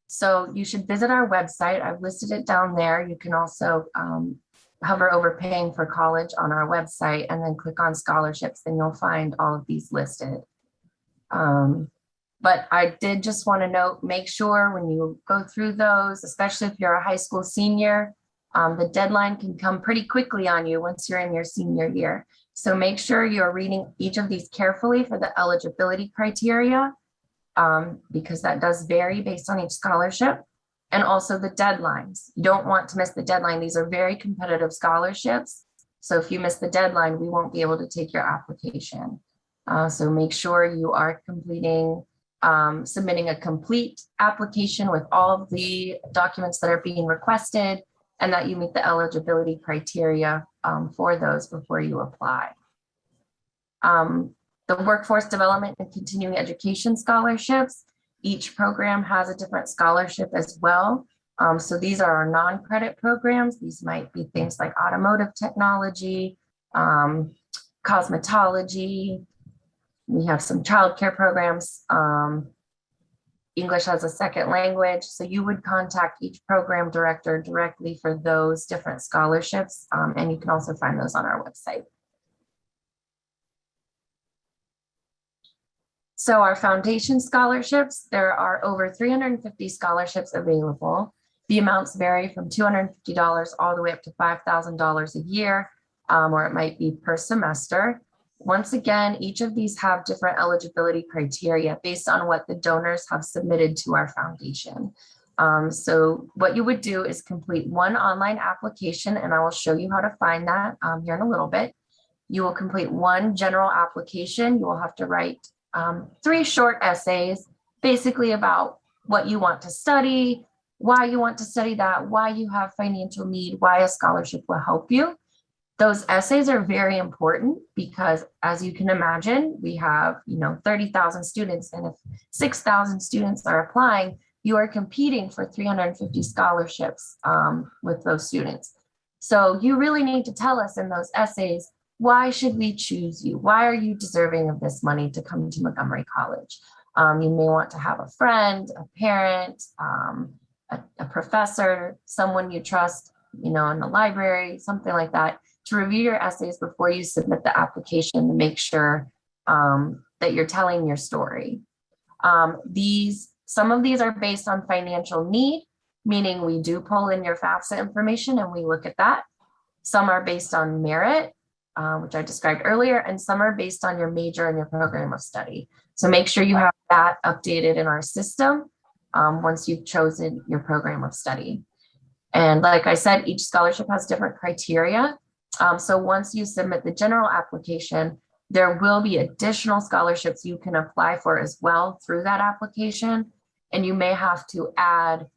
So you should visit our website. I've listed it down there. You can also hover over paying for college on our website and then click on scholarships, and you'll find all of these listed. But I did just want to note, make sure when you go through those, especially if you're a high school senior, the deadline can come pretty quickly on you once you're in your senior year. So make sure you're reading each of these carefully for the eligibility criteria, because that does vary based on each scholarship, and also the deadlines. You don't want to miss the deadline. These are very competitive scholarships. So if you miss the deadline, we won't be able to take your application. So make sure you are submitting a complete application with all of the documents that are being requested, and that you meet the eligibility criteria for those before you apply. The Workforce Development and Continuing Education scholarships, each program has a different scholarship as well. So these are our non-credit programs. These might be things like automotive technology, cosmetology. We have some childcare programs, English as a second language. So you would contact each program director directly for those different scholarships. And you can also find those on our website. So our foundation scholarships, there are over 350 scholarships available. The amounts vary from $250 all the way up to $5,000 a year, or it might be per semester. Once again, each of these have different eligibility criteria based on what the donors have submitted to our foundation. So what you would do is complete one online application, and I will show you how to find that here in a little bit. You will complete one general application. You will have to write 3 short essays, basically about what you want to study, why you want to study that, why you have financial need, why a scholarship will help you. Those essays are very important because, as you can imagine, we have 30,000 students, and if 6,000 students are applying, you are competing for 350 scholarships with those students. So you really need to tell us in those essays, why should we choose you? Why are you deserving of this money to come to Montgomery College? You may want to have a friend, a parent, a professor, someone you trust, in the library, something like that, to review your essays before you submit the application to make sure that you're telling your story. Some of these are based on financial need, meaning we do pull in your FAFSA information and we look at that. Some are based on merit, which I described earlier, and some are based on your major and your program of study. So make sure you have that updated in our system once you've chosen your program of study. And like I said, each scholarship has different criteria. So once you submit the general application, there will be additional scholarships you can apply for as well through that application. And you may have to add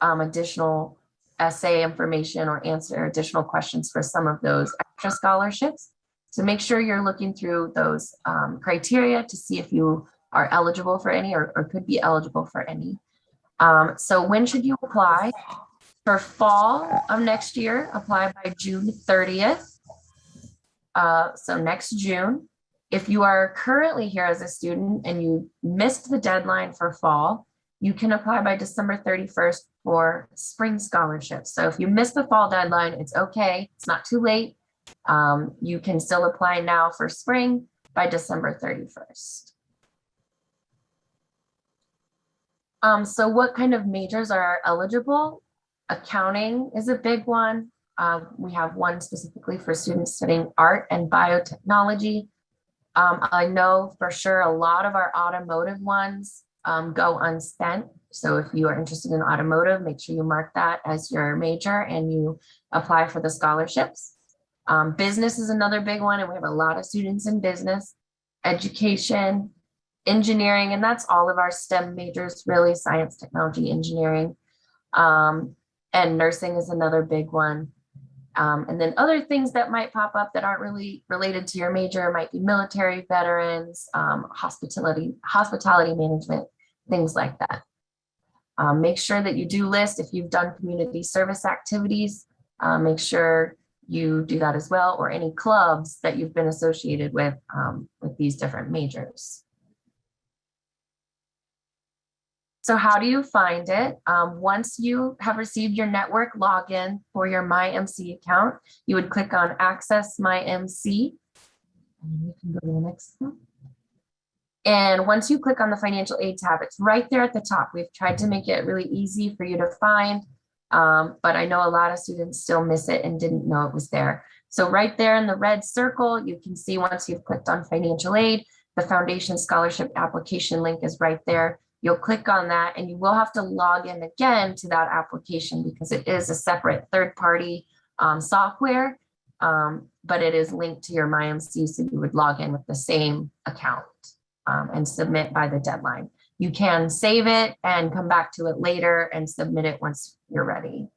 additional essay information or answer additional questions for some of those extra scholarships. So make sure you're looking through those criteria to see if you are eligible for any or could be eligible for any. So when should you apply? For fall of next year, apply by June 30th. So next June. If you are currently here as a student and you missed the deadline for fall, you can apply by December 31st for spring scholarships. So if you missed the fall deadline, it's okay. It's not too late. You can still apply now for spring by December 31st. So what kind of majors are eligible? Accounting is a big one. We have one specifically for students studying art and biotechnology. I know for sure a lot of our automotive ones go unspent. So if you are interested in automotive, make sure you mark that as your major and you apply for the scholarships. Business is another big one, and we have a lot of students in business, education, engineering, and that's all of our STEM majors, really, science, technology, engineering. And nursing is another big one. And then other things that might pop up that aren't really related to your major might be military veterans, hospitality management, things like that. Make sure that you do list if you've done community service activities, make sure you do that as well, or any clubs that you've been associated with these different majors. So how do you find it? Once you have received your network login for your MyMC account, you would click on Access MyMC. And you can go to the next one. And once you click on the financial aid tab, it's right there at the top. We've tried to make it really easy for you to find, but I know a lot of students still miss it and didn't know it was there. So right there in the red circle, you can see once you've clicked on financial aid, the foundation scholarship application link is right there. You'll click on that and you will have to log in again to that application because it is a separate third-party software, but it is linked to your MyMC, so you would log in with the same account and submit by the deadline. You can save it and come back to it later and submit it once you're ready.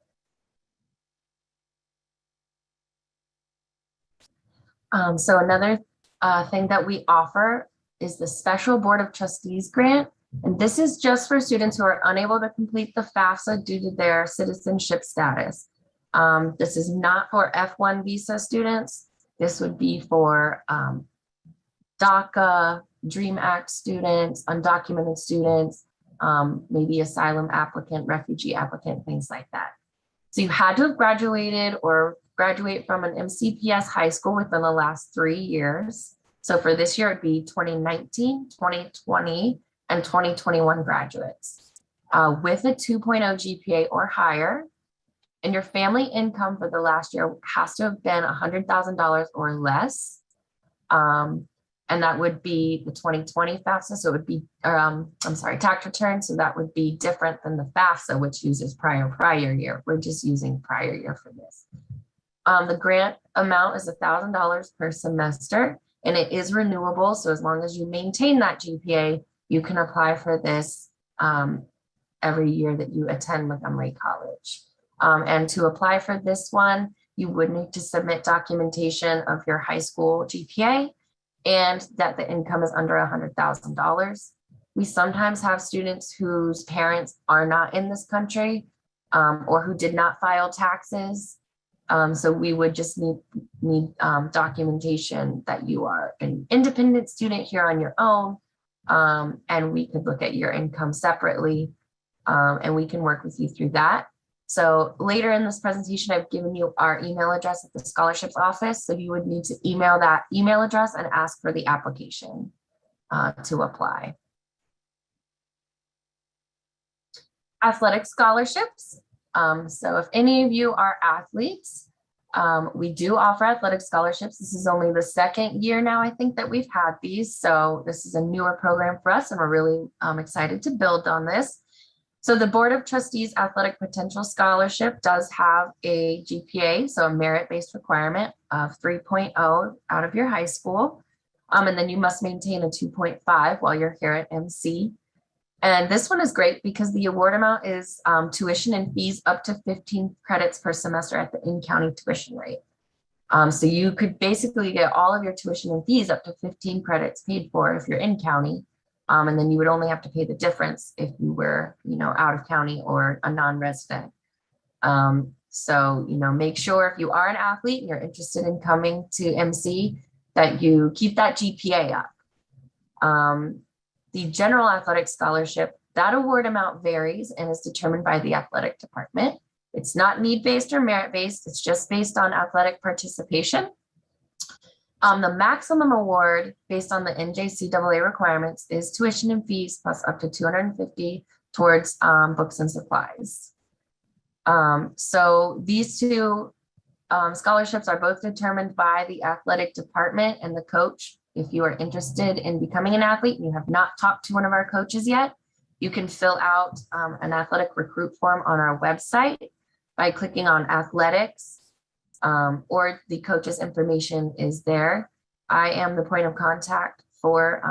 So another thing that we offer is the Special Board of Trustees grant. And this is just for students who are unable to complete the FAFSA due to their citizenship status. This is not for F1 visa students. This would be for DACA, DREAM Act students, undocumented students, maybe asylum applicant, refugee applicant, things like that. So you had to have graduated or graduate from an MCPS high school within the last 3 years. So for this year, it'd be 2019, 2020, and 2021 graduates with a 2.0 GPA or higher. And your family income for the last year has to have been $100,000 or less. And that would be the 2020 FAFSA. So it would be, tax return. So that would be different than the FAFSA, which uses prior year. We're just using prior year for this. The grant amount is $1,000 per semester, and it is renewable. So as long as you maintain that GPA, you can apply for this every year that you attend Montgomery College. And to apply for this one, you would need to submit documentation of your high school GPA and that the income is under $100,000. We sometimes have students whose parents are not in this country or who did not file taxes. So we would just need documentation that you are an independent student here on your own. And we could look at your income separately and we can work with you through that. So later in this presentation, I've given you our email address at the scholarships office. So you would need to email that email address and ask for the application to apply. Athletic scholarships. So if any of you are athletes, we do offer athletic scholarships. This is only the second year now, I think, that we've had these. So this is a newer program for us and we're really excited to build on this. So the Board of Trustees Athletic Potential Scholarship does have a GPA, so a merit-based requirement of 3.0 out of your high school. And then you must maintain a 2.5 while you're here at MC. And this one is great because the award amount is tuition and fees up to 15 credits per semester at the in-county tuition rate. So you could basically get all of your tuition and fees up to 15 credits paid for if you're in county. And then you would only have to pay the difference if you were, out of county or a non-resident. So, make sure if you are an athlete and you're interested in coming to MC that you keep that GPA up. The general athletic scholarship, that award amount varies and is determined by the athletic department. It's not need-based or merit-based. It's just based on athletic participation. The maximum award based on the NJCAA requirements is tuition and fees plus up to $250 towards books and supplies. So these two scholarships are both determined by the athletic department and the coach. If you are interested in becoming an athlete and you have not talked to one of our coaches yet, you can fill out an athletic recruit form on our website by clicking on athletics. Or the coach's information is there. I am the point of contact for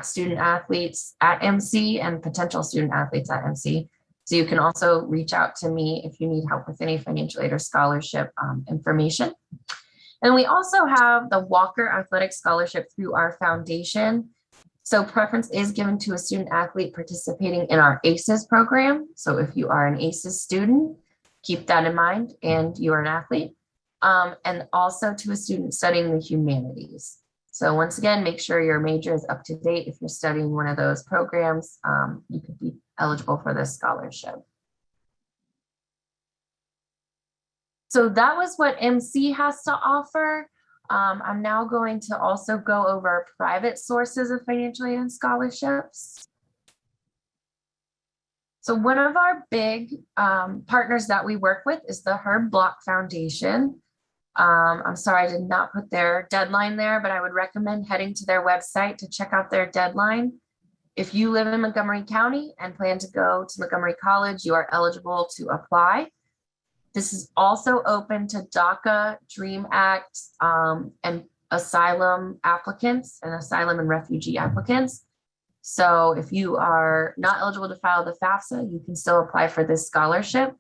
student athletes at MC and potential student athletes at MC. So you can also reach out to me if you need help with any financial aid or scholarship information. And we also have the Walker Athletic Scholarship through our foundation. So preference is given to a student athlete participating in our ACES program. So if you are an ACES student, keep that in mind and you are an athlete. And also to a student studying the humanities. So once again, make sure your major is up to date. If you're studying one of those programs, you could be eligible for this scholarship. So that was what MC has to offer. I'm now going to also go over private sources of financial aid and scholarships. So one of our big partners that we work with is the Herb Block Foundation. I'm sorry, I did not put their deadline there, but I would recommend heading to their website to check out their deadline. If you live in Montgomery County and plan to go to Montgomery College, you are eligible to apply. This is also open to DACA, DREAM Act, and asylum applicants and asylum and refugee applicants. So if you are not eligible to file the FAFSA, you can still apply for this scholarship.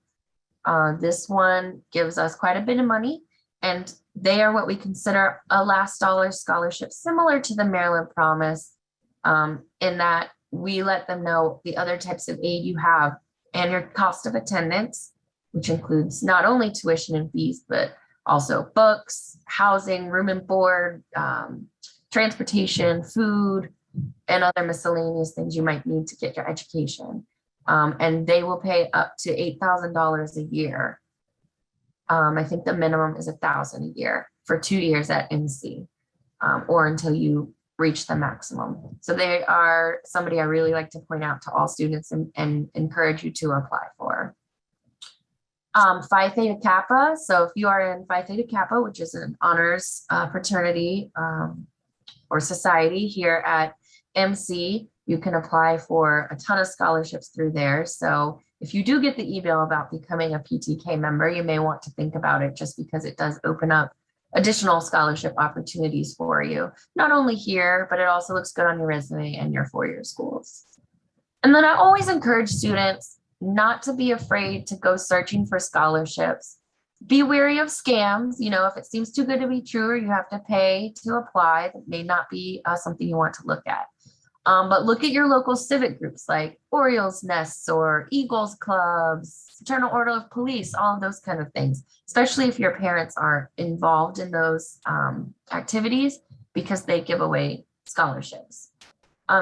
This one gives us quite a bit of money, and they are what we consider a last dollar scholarship, similar to the Maryland Promise, in that we let them know the other types of aid you have and your cost of attendance, which includes not only tuition and fees, but also books, housing, room and board, transportation, food, and other miscellaneous things you might need to get your education. And they will pay up to $8,000 a year. I think the minimum is $1,000 a year for 2 years at MC, or until you reach the maximum. So they are somebody I really like to point out to all students and encourage you to apply for. Phi Theta Kappa. So if you are in Phi Theta Kappa, which is an honors fraternity or society here at MC, you can apply for a ton of scholarships through there. So if you do get the email about becoming a PTK member, you may want to think about it, just because it does open up additional scholarship opportunities for you, not only here, but it also looks good on your resume and your four-year schools. And then I always encourage students not to be afraid to go searching for scholarships. Be wary of scams. You know, if it seems too good to be true or you have to pay to apply, that may not be something you want to look at. But look at your local civic groups like Orioles Nests or Eagles Clubs, Fraternal Order of Police, all of those kind of things, especially if your parents are involved in those activities because they give away scholarships.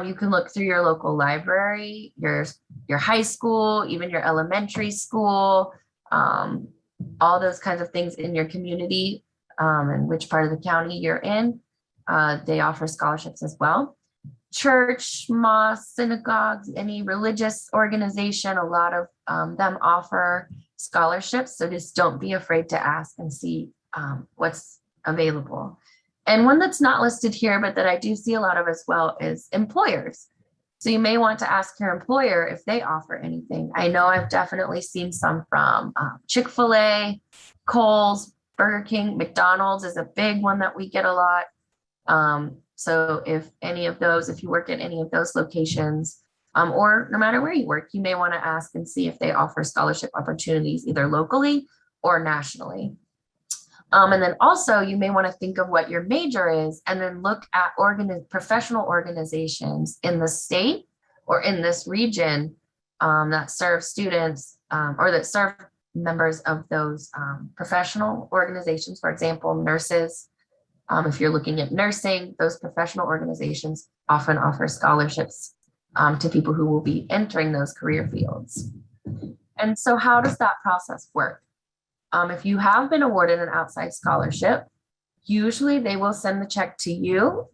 You can look through your local library, your high school, even your elementary school, all those kinds of things in your community and which part of the county you're in. They offer scholarships as well. Church, mosque, synagogues, any religious organization, a lot of them offer scholarships. So just don't be afraid to ask and see what's available. And one that's not listed here, but that I do see a lot of as well is employers. So you may want to ask your employer if they offer anything. I know I've definitely seen some from Chick-fil-A, Kohl's, Burger King, McDonald's is a big one that we get a lot. So if any of those, if you work at any of those locations, or no matter where you work, you may want to ask and see if they offer scholarship opportunities either locally or nationally. And then also you may want to think of what your major is and then look at professional organizations in the state or in this region that serve students or that serve members of those professional organizations, for example, nurses. If you're looking at nursing, those professional organizations often offer scholarships to people who will be entering those career fields. And so how does that process work? If you have been awarded an outside scholarship, usually they will send the check to you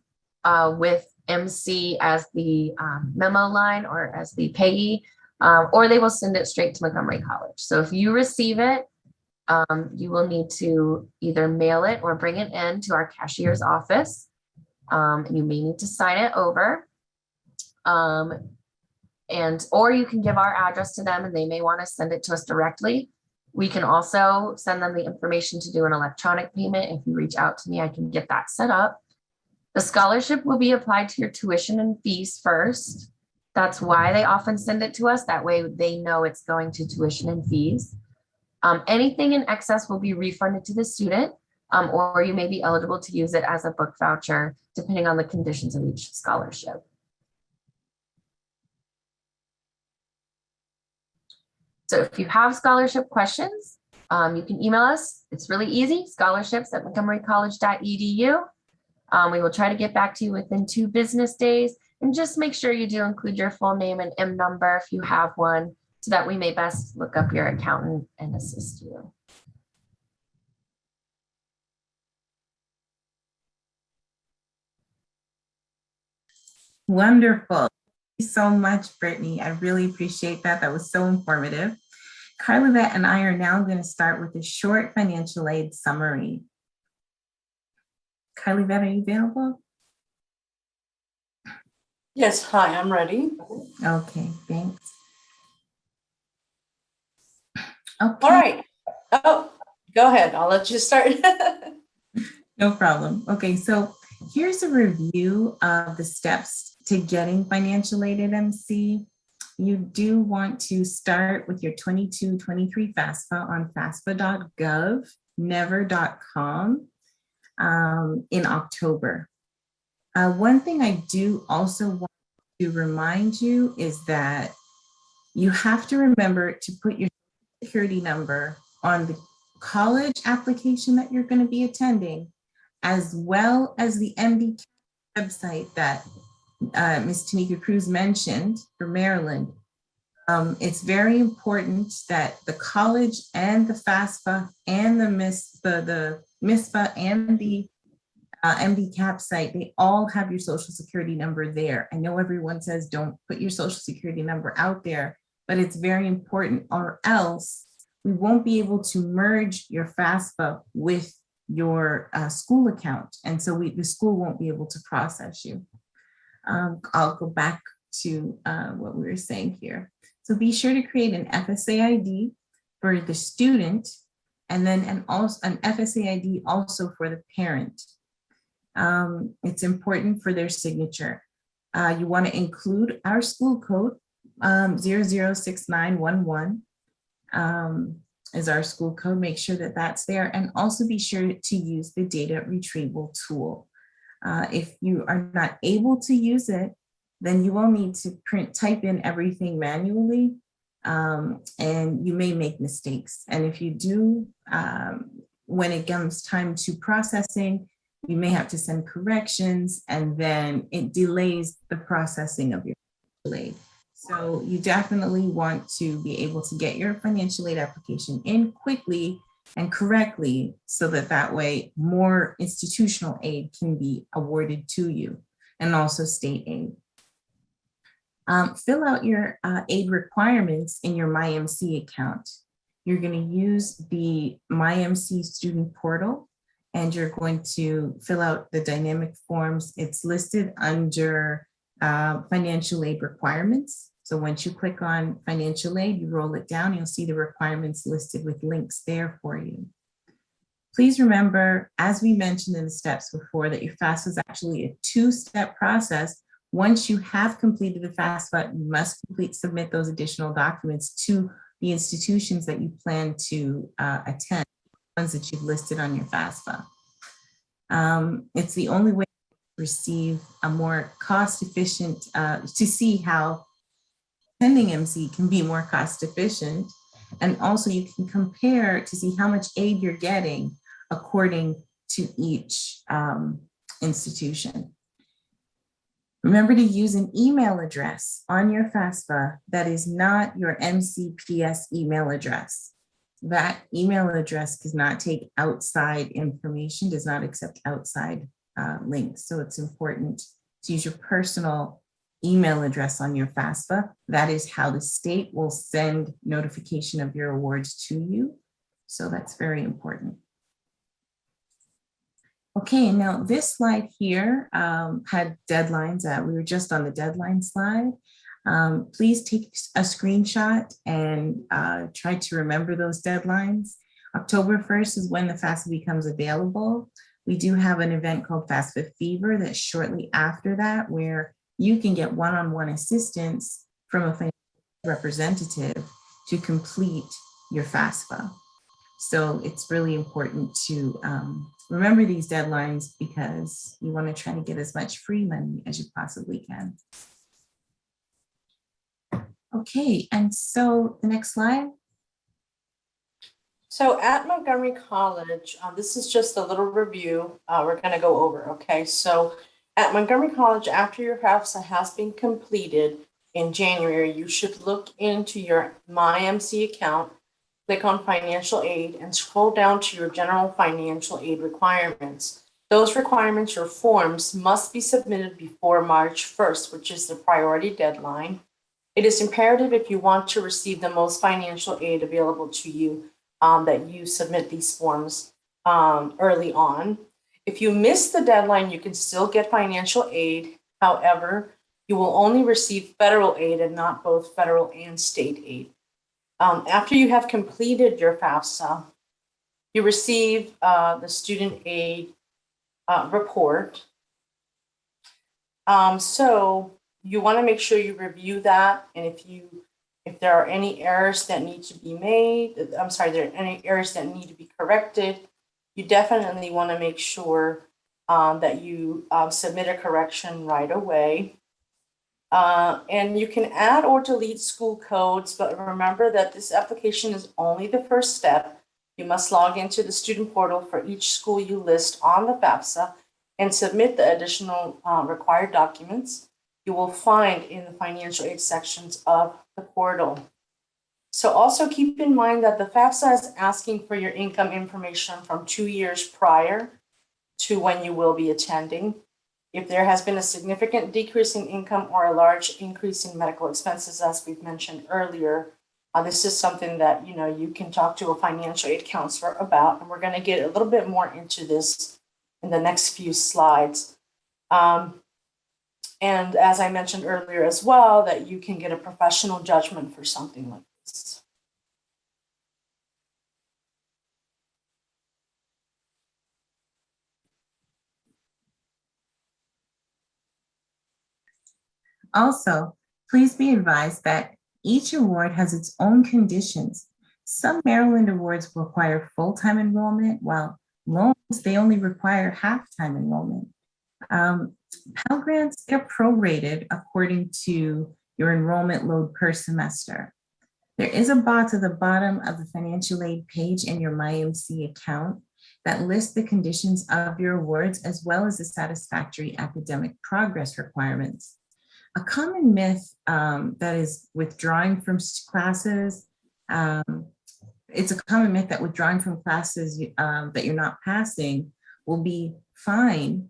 with MC as the memo line or as the payee, or they will send it straight to Montgomery College. So if you receive it, you will need to either mail it or bring it in to our cashier's office. You may need to sign it over. Or you can give our address to them and they may want to send it to us directly. We can also send them the information to do an electronic payment. If you reach out to me, I can get that set up. The scholarship will be applied to your tuition and fees first. That's why they often send it to us. That way they know it's going to tuition and fees. Anything in excess will be refunded to the student, or you may be eligible to use it as a book voucher, depending on the conditions of each scholarship. So if you have scholarship questions, you can email us. It's really easy, scholarships@montgomerycollege.edu. We will try to get back to you within 2 business days, and just make sure you do include your full name and M number if you have one, so that we may best look up your accountant and assist you. Wonderful. Thank you so much, Brittany. I really appreciate that. That was so informative. Carlavette and I are now going to start with a short financial aid summary. Carlavette, are you available? Yes, hi, I'm ready. Okay, thanks. Okay. All right. Oh, go ahead. I'll let you start. No problem. Okay, so here's a review of the steps to getting financial aid at MC. You do want to start with your 22-23 FAFSA on FAFSA.gov, never.com in October. One thing I do also want to remind you is that you have to remember to put your security number on the college application that you're going to be attending, as well as the MDCAPS website that Ms. Tanika Cruz mentioned for Maryland. It's very important that the college and the FAFSA and the MISPA and the MDCAPS site, they all have your social security number there. I know everyone says don't put your social security number out there, but it's very important, or else we won't be able to merge your FAFSA with your school account. And so the school won't be able to process you. I'll go back to what we were saying here. So be sure to create an FSA ID for the student, and then an FSA ID also for the parent. It's important for their signature. You want to include our school code 006911 is our school code. Make sure that that's there, and also be sure to use the data retrieval tool. If you are not able to use it, then you will need to type in everything manually, and you may make mistakes. And if you do, when it comes time to processing, you may have to send corrections, and then it delays the processing of your financial aid. So you definitely want to be able to get your financial aid application in quickly and correctly, so that that way more institutional aid can be awarded to you, and also state aid. Fill out your aid requirements in your MyMC account. You're going to use the MyMC student portal, and you're going to fill out the dynamic forms. It's listed under financial aid requirements. So once you click on financial aid, you roll it down, you'll see the requirements listed with links there for you. Please remember, as we mentioned in the steps before, that your FAFSA is actually a two-step process. Once you have completed the FAFSA, you must submit those additional documents to the institutions that you plan to attend, ones that you've listed on your FAFSA. It's the only way to receive a more cost-efficient, to see how attending MC can be more cost-efficient. And also you can compare to see how much aid you're getting according to each institution. Remember to use an email address on your FAFSA that is not your MCPS email address. That email address does not take outside information, does not accept outside links. So it's important to use your personal email address on your FAFSA. That is how the state will send notification of your awards to you. So that's very important. Okay, now this slide here had deadlines. We were just on the deadline slide. Please take a screenshot and try to remember those deadlines. October 1st is when the FAFSA becomes available. We do have an event called FAFSA Fever that's shortly after that, where you can get one-on-one assistance from a financial representative to complete your FAFSA. So it's really important to remember these deadlines, because you want to try to get as much free money as you possibly can. Okay, and so the next slide. So at Montgomery College, this is just a little review we're going to go over, okay? So at Montgomery College, after your FAFSA has been completed in January, you should look into your MyMC account, click on financial aid, and scroll down to your general financial aid requirements. Those requirements, your forms, must be submitted before March 1st, which is the priority deadline. It is imperative, if you want to receive the most financial aid available to you, that you submit these forms early on. If you miss the deadline, you can still get financial aid. However, you will only receive federal aid and not both federal and state aid. After you have completed your FAFSA, you receive the student aid report. So you want to make sure you review that, and if there are any errors that need to be made, there are any errors that need to be corrected, you definitely want to make sure that you submit a correction right away. And you can add or delete school codes, but remember that this application is only the first step. You must log into the student portal for each school you list on the FAFSA and submit the additional required documents you will find in the financial aid sections of the portal. So also keep in mind that the FAFSA is asking for your income information from 2 years prior to when you will be attending. If there has been a significant decrease in income or a large increase in medical expenses, as we've mentioned earlier, this is something that you can talk to a financial aid counselor about, and we're going to get a little bit more into this in the next few slides. And as I mentioned earlier as well, that you can get a professional judgment for something like this. Also, Please be advised that each award has its own conditions. Some Maryland awards require full-time enrollment, while loans, they only require half-time enrollment. Pell Grants, they're prorated according to your enrollment load per semester. There is a box at the bottom of the financial aid page in your MyMC account that lists the conditions of your awards as well as the satisfactory academic progress requirements. A common myth that is withdrawing from classes, it's a common myth that withdrawing from classes that you're not passing will be fine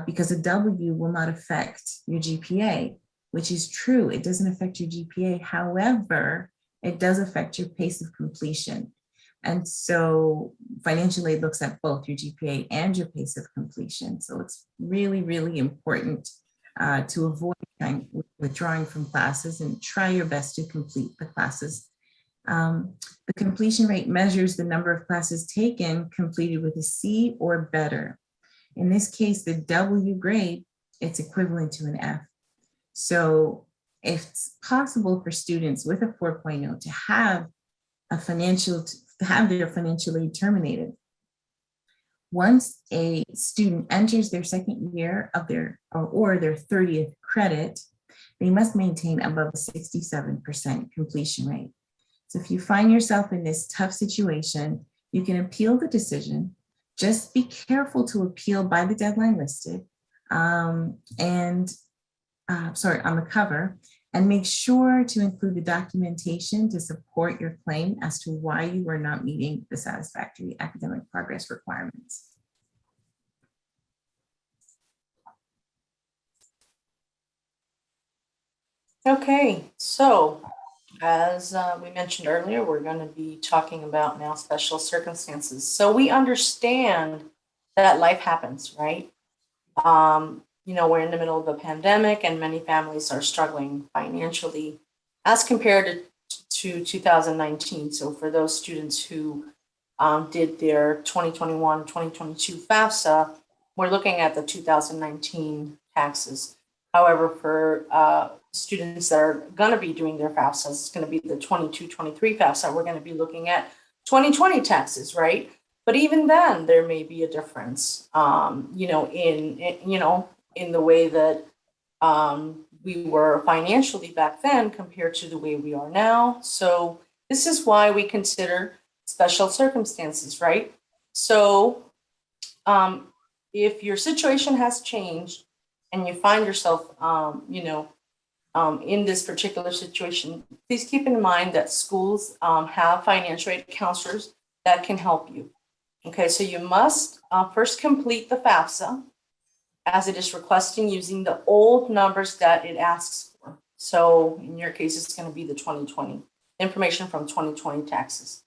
because a W will not affect your GPA, which is true. It doesn't affect your GPA. However, it does affect your pace of completion. And so financial aid looks at both your GPA and your pace of completion. So it's really, really important to avoid withdrawing from classes and try your best to complete the classes. The completion rate measures the number of classes taken completed with a C or better. In this case, the W grade, it's equivalent to an F. So if it's possible for students with a 4.0 to have their financial aid terminated, once a student enters their second year of their 30th credit, they must maintain above a 67% completion rate. So if you find yourself in this tough situation, you can appeal the decision. Just be careful to appeal by the deadline listed on the cover, and make sure to include the documentation to support your claim as to why you are not meeting the satisfactory academic progress requirements. Okay, so as we mentioned earlier, we're going to be talking about now special circumstances. So we understand that life happens, right? You know, we're in the middle of a pandemic and many families are struggling financially as compared to 2019. So for those students who did their 2021-2022 FAFSA, we're looking at the 2019 taxes. However, for students that are going to be doing their FAFSA, it's going to be the 22-23 FAFSA. We're going to be looking at 2020 taxes, right? But even then, there may be a difference, you know, in the way that we were financially back then compared to the way we are now. So this is why we consider special circumstances, right? So if your situation has changed and you find yourself, in this particular situation, please keep in mind that schools have financial aid counselors that can help you. Okay, so you must first complete the FAFSA as it is requesting using the old numbers that it asks for. So in your case, it's going to be the 2020 information from 2020 taxes.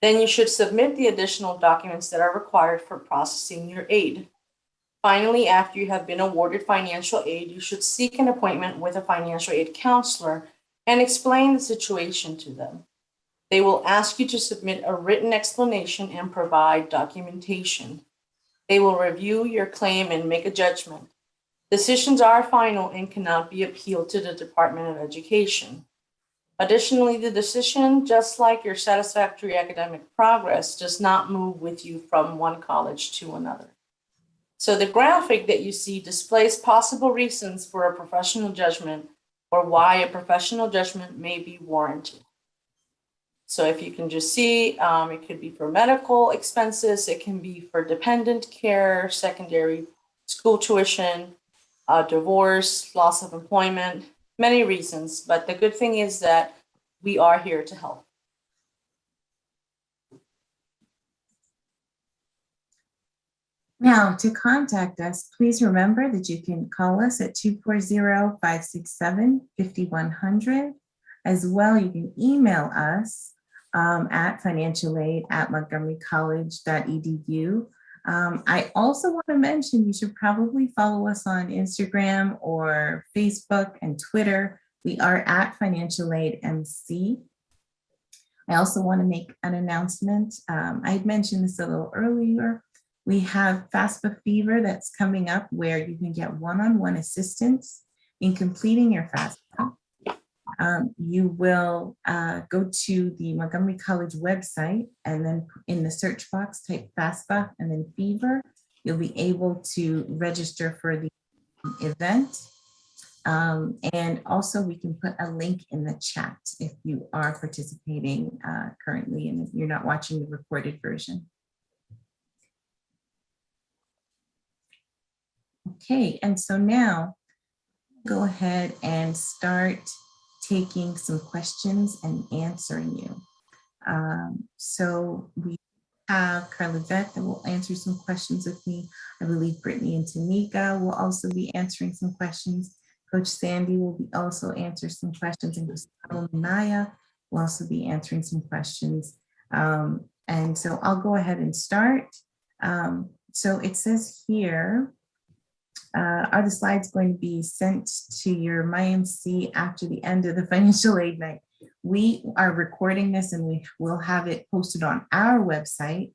Then you should submit the additional documents that are required for processing your aid. Finally, after you have been awarded financial aid, you should seek an appointment with a financial aid counselor and explain the situation to them. They will ask you to submit a written explanation and provide documentation. They will review your claim and make a judgment. Decisions are final and cannot be appealed to the Department of Education. Additionally, the decision, just like your satisfactory academic progress, does not move with you from one college to another. So the graphic that you see displays possible reasons for a professional judgment or why a professional judgment may be warranted. So if you can just see, it could be for medical expenses, it can be for dependent care, secondary school tuition, divorce, loss of employment, many reasons. But the good thing is that we are here to help. Now, to contact us, please remember that you can call us at 240-567-5100. As well, you can email us at financialaid@montgomerycollege.edu. I also want to mention you should probably follow us on Instagram or Facebook and Twitter. We are at Financial Aid MC. I also want to make an announcement. I had mentioned this a little earlier. We have FAFSA Fever that's coming up where you can get one-on-one assistance in completing your FAFSA. You will go to the Montgomery College website, and then in the search box, type FAFSA and then fever. You'll be able to register for the event. And also we can put a link in the chat if you are participating currently and if you're not watching the recorded version. Okay, and so now go ahead and start taking some questions and answering you. So we have Carla Vett that will answer some questions with me. I believe Brittany and Tanika will also be answering some questions. Coach Sandy will be also answer some questions, and Gustavo Minaya will also be answering some questions. And so I'll go ahead and start. So it says here, are the slides going to be sent to your MyMC after the end of the financial aid night? We are recording this and we will have it posted on our website.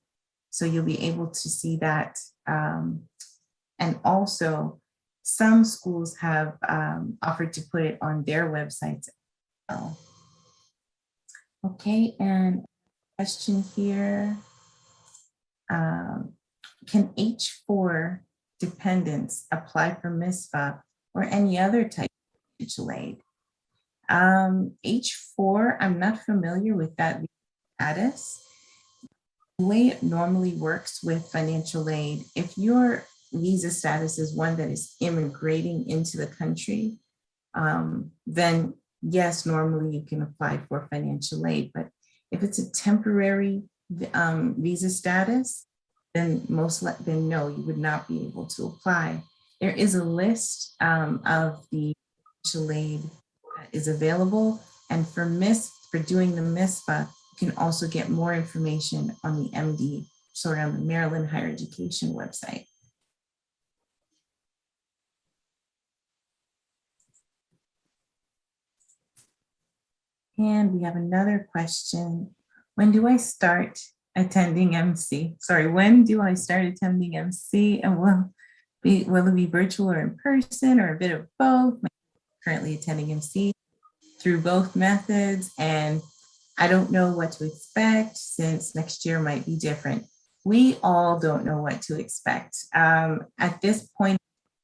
So you'll be able to see that. And also some schools have offered to put it on their websites. Okay, and question here. Can H4 dependents apply for MISFA or any other type of financial aid? H4, I'm not familiar with that status. The way it normally works with financial aid, if your visa status is one that is immigrating into the country, then yes, normally you can apply for financial aid. But if it's a temporary visa status, then no, you would not be able to apply. There is a list of the financial aid that is available, and for doing the MISFA, you can also get more information on the on the Maryland Higher Education website. And we have another question. When do I start attending MC? Sorry, when do I start attending MC? And will it be virtual or in person or a bit of both? I'm currently attending MC through both methods, and I don't know what to expect since next year might be different. We all don't know what to expect. At this point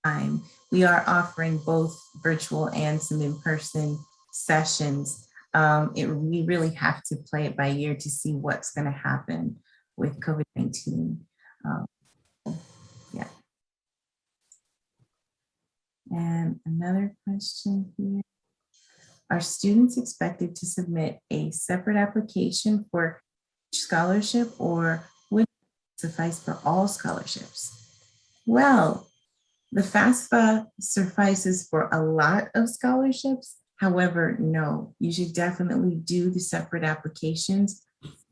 in time, we are offering both virtual and some in-person sessions. We really have to play it by ear to see what's going to happen with COVID-19. Yeah. And another question here. Are students expected to submit a separate application for each scholarship, or would it suffice for all scholarships? Well, the FAFSA suffices for a lot of scholarships. However, no, you should definitely do the separate applications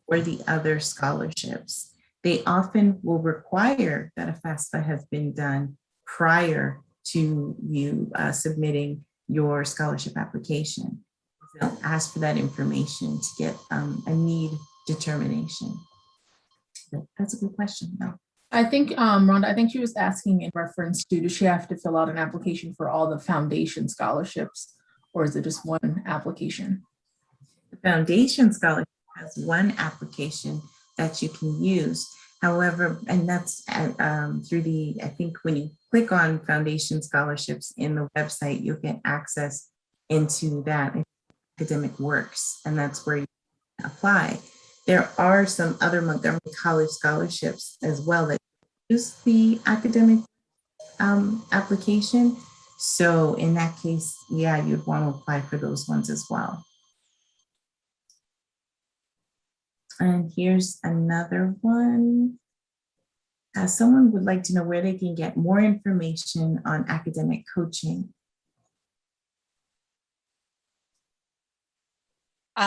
for the other scholarships. They often will require that a FAFSA has been done prior to you submitting your scholarship application. They'll ask for that information to get a need determination. That's a good question. No. I think, Rhonda, I think she was asking in reference to, does she have to fill out an application for all the foundation scholarships, or is it just one application? The foundation scholarship has one application that you can use. However, and that's through I think when you click on foundation scholarships in the website, you'll get access into that academic works, and that's where you apply. There are some other Montgomery College scholarships as well that use the academic application. So in that case, yeah, you'd want to apply for those ones as well. And here's another one. Someone would like to know where they can get more information on academic coaching.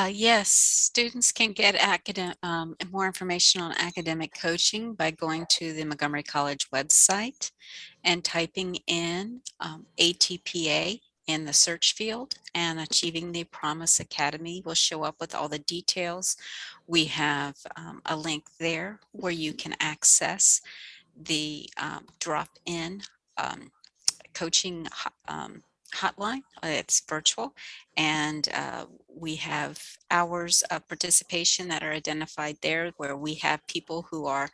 Yes, students can get more information on academic coaching by going to the Montgomery College website and typing in ATPA in the search field, and Achieving the Promise Academy will show up with all the details. We have a link there where you can access the drop-in coaching hotline. It's virtual, and we have hours of participation that are identified there, where we have people who are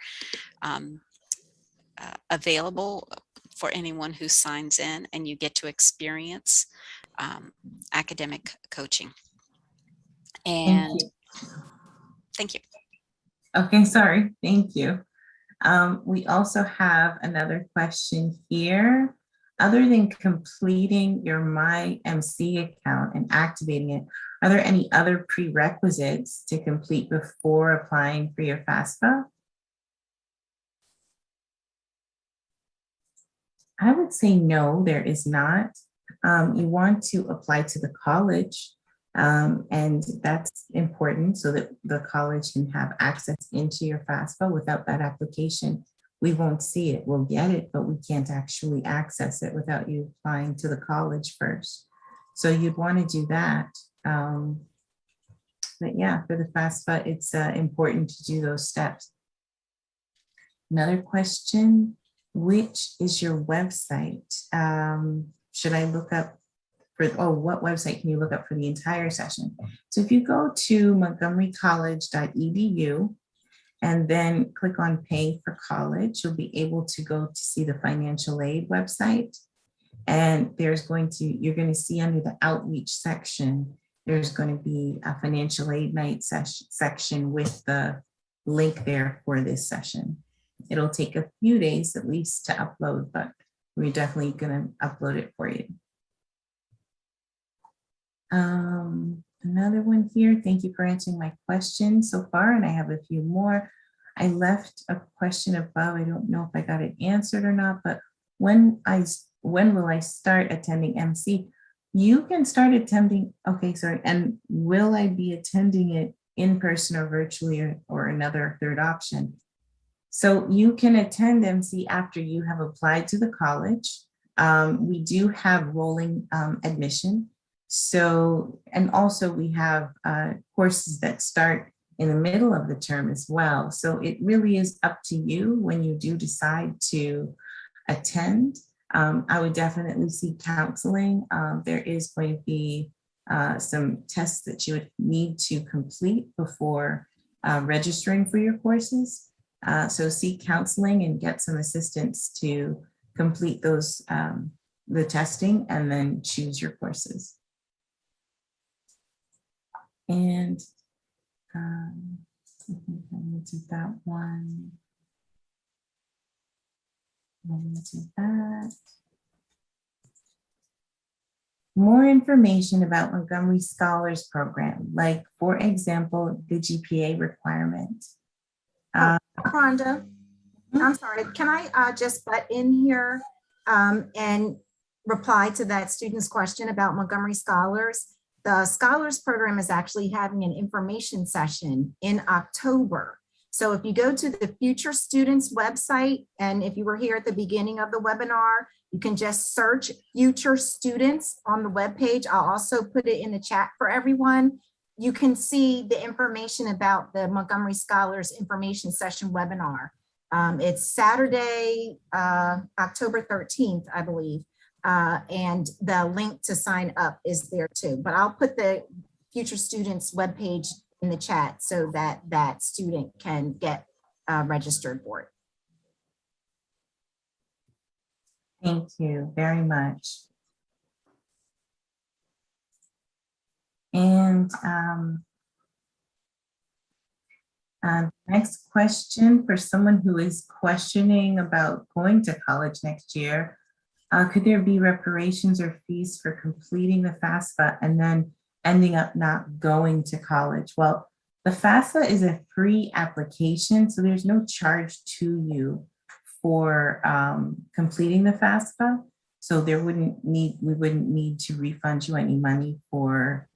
available for anyone who signs in, and you get to experience academic coaching. And thank you. Okay, sorry. Thank you. We also have another question here. Other than completing your MyMC account and activating it, are there any other prerequisites to complete before applying for your FAFSA? I would say no, there is not. You want to apply to the college, and that's important so that the college can have access into your FAFSA. Without that application, we won't see it. We'll get it, but we can't actually access it without you applying to the college first. So you'd want to do that. But yeah, for the FAFSA, it's important to do those steps. Another question, which is your website? Should I look up for, what website can you look up for the entire session? So if you go to montgomerycollege.edu and then click on Pay for College, you'll be able to go to see the financial aid website. And you're going to see under the outreach section, there's going to be a financial aid night section with the link there for this session. It'll take a few days at least to upload, but we're definitely going to upload it for you. Another one here. Thank you for answering my question so far, and I have a few more. I left a question above. I don't know if I got it answered or not, but when will I start attending MC? You can start attending, okay, sorry, and will I be attending it in person or virtually or another third option? So you can attend MC after you have applied to the college. We do have rolling admission. So, and also we have courses that start in the middle of the term as well. So it really is up to you when you do decide to attend. I would definitely seek counseling. There is going to be some tests that you would need to complete before registering for your courses. So seek counseling and get some assistance to complete those, the testing, and then choose your courses. And I think I answered that one. That. More information about Montgomery Scholars Program, like for example, the GPA requirement. Rhonda, I'm sorry, can I just butt in here and reply to that student's question about Montgomery Scholars? The Scholars Program is actually having an information session in October. So if you go to the Future Students website, and if you were here at the beginning of the webinar, you can just search Future Students on the webpage. I'll also put it in the chat for everyone. You can see the information about the Montgomery Scholars Information Session webinar. It's Saturday, October 13th, I believe. And the link to sign up is there too. But I'll put the Future Students webpage in the chat so that that student can get registered for it. Thank you very much. And next question for someone who is questioning about going to college next year. Could there be reparations or fees for completing the FAFSA and then ending up not going to college? Well, the FAFSA is a free application, so there's no charge to you for completing the FAFSA. So we wouldn't need to refund you any money for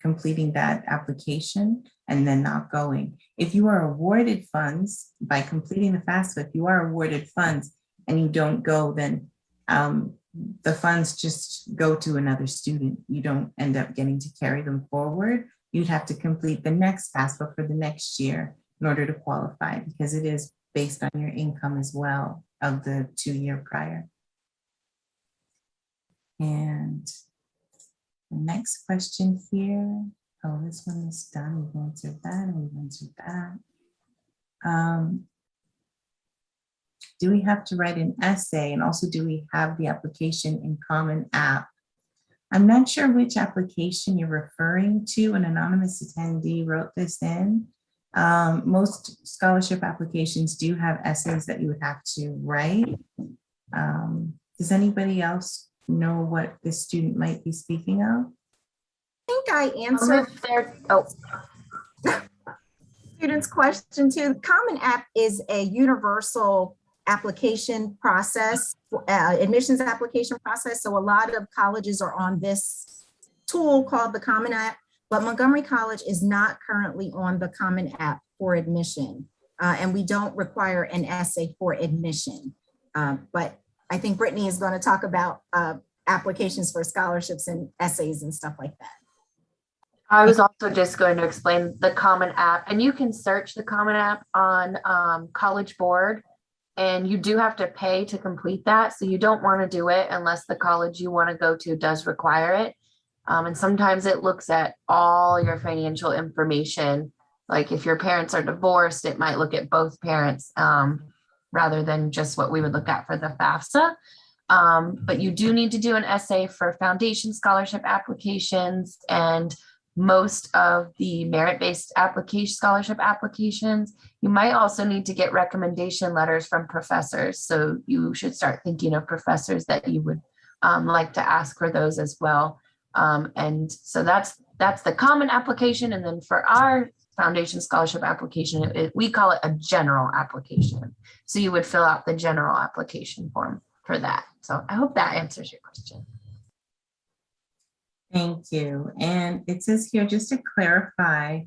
completing that application and then not going. If you are awarded funds by completing the FAFSA, if you are awarded funds and you don't go, then the funds just go to another student. You don't end up getting to carry them forward. You'd have to complete the next FAFSA for the next year in order to qualify, because it is based on your income as well of the 2 year prior. And the next question here, oh, this one is done. We've answered that and we've answered that. Do we have to write an essay? And also, do we have the application in Common App? I'm not sure which application you're referring to. An anonymous attendee wrote this in. Most scholarship applications do have essays that you would have to write. Does anybody else know what this student might be speaking of? I think I answered student's question too. Common App is a universal application process, admissions application process. So a lot of colleges are on this tool called the Common App, but Montgomery College is not currently on the Common App for admission. And we don't require an essay for admission. But I think Brittany is going to talk about applications for scholarships and essays and stuff like that. I was also just going to explain the Common App, and you can search the Common App on College Board, and you do have to pay to complete that. So you don't want to do it unless the college you want to go to does require it. And sometimes it looks at all your financial information. Like if your parents are divorced, it might look at both parents rather than just what we would look at for the FAFSA. But you do need to do an essay for foundation scholarship applications and most of the merit-based scholarship applications. You might also need to get recommendation letters from professors. So you should start thinking of professors that you would like to ask for those as well. And so that's the common application. And then for our foundation scholarship application, we call it a general application. So you would fill out the general application form for that. So I hope that answers your question. Thank you. And it says here, just to clarify,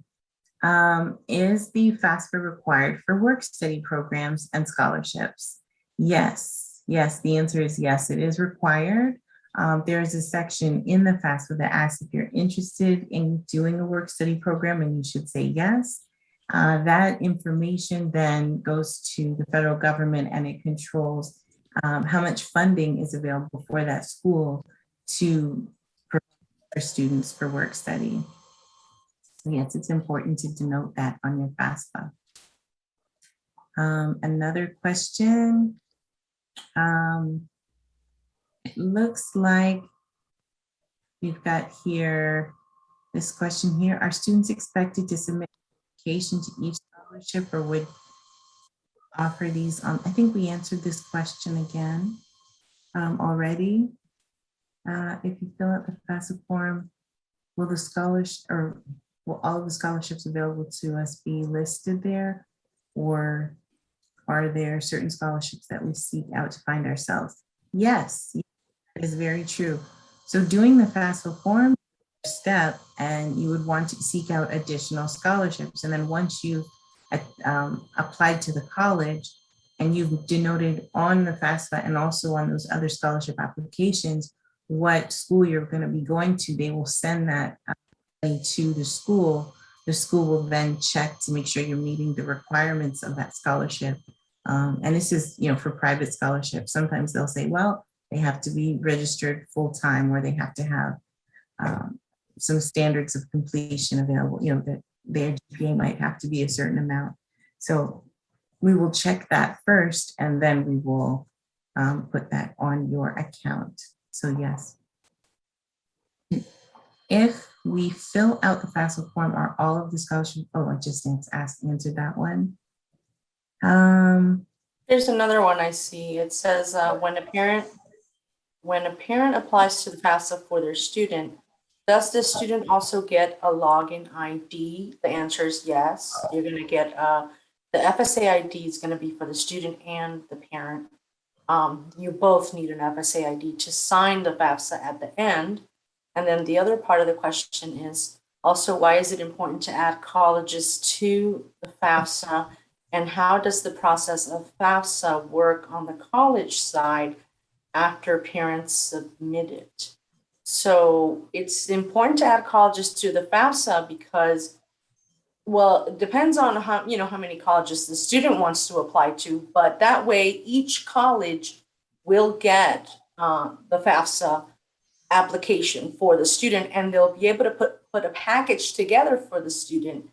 is the FAFSA required for work study programs and scholarships? Yes, the answer is yes, it is required. There's a section in the FAFSA that asks if you're interested in doing a work study program, and you should say yes. That information then goes to the federal government, and it controls how much funding is available for that school to prepare students for work study. So yes, it's important to denote that on your FAFSA. Another question. It looks like we've got here, this question here, are students expected to submit an application to each scholarship, or would offer these on? I think we answered this question again already. If you fill out the FAFSA form, will the scholarship, or will all of the scholarships available to us be listed there, or are there certain scholarships that we seek out to find ourselves? Yes, that is very true. So doing the FAFSA form step, and you would want to seek out additional scholarships. And then once you've applied to the college and you've denoted on the FAFSA and also on those other scholarship applications what school you're going to be going to, they will send that to the school. The school will then check to make sure you're meeting the requirements of that scholarship. And this is, for private scholarships. Sometimes they'll say, well, they have to be registered full-time, or they have to have some standards of completion available, that their GPA might have to be a certain amount. So we will check that first, and then we will put that on your account. So yes. If we fill out the FAFSA form, are all of the scholarships, I just answered that one. There's another one I see. It says when a parent applies to the FAFSA for their student, does the student also get a login ID? The answer is yes. You're going to get the FSA ID is going to be for the student and the parent. You both need an FSA ID to sign the FAFSA at the end. And then the other part of the question is also, why is it important to add colleges to the FAFSA? And how does the process of FAFSA work on the college side after parents submit it? So it's important to add colleges to the FAFSA because, well, it depends on how many colleges the student wants to apply to, but that way each college will get the FAFSA application for the student, and they'll be able to put a package together for the student,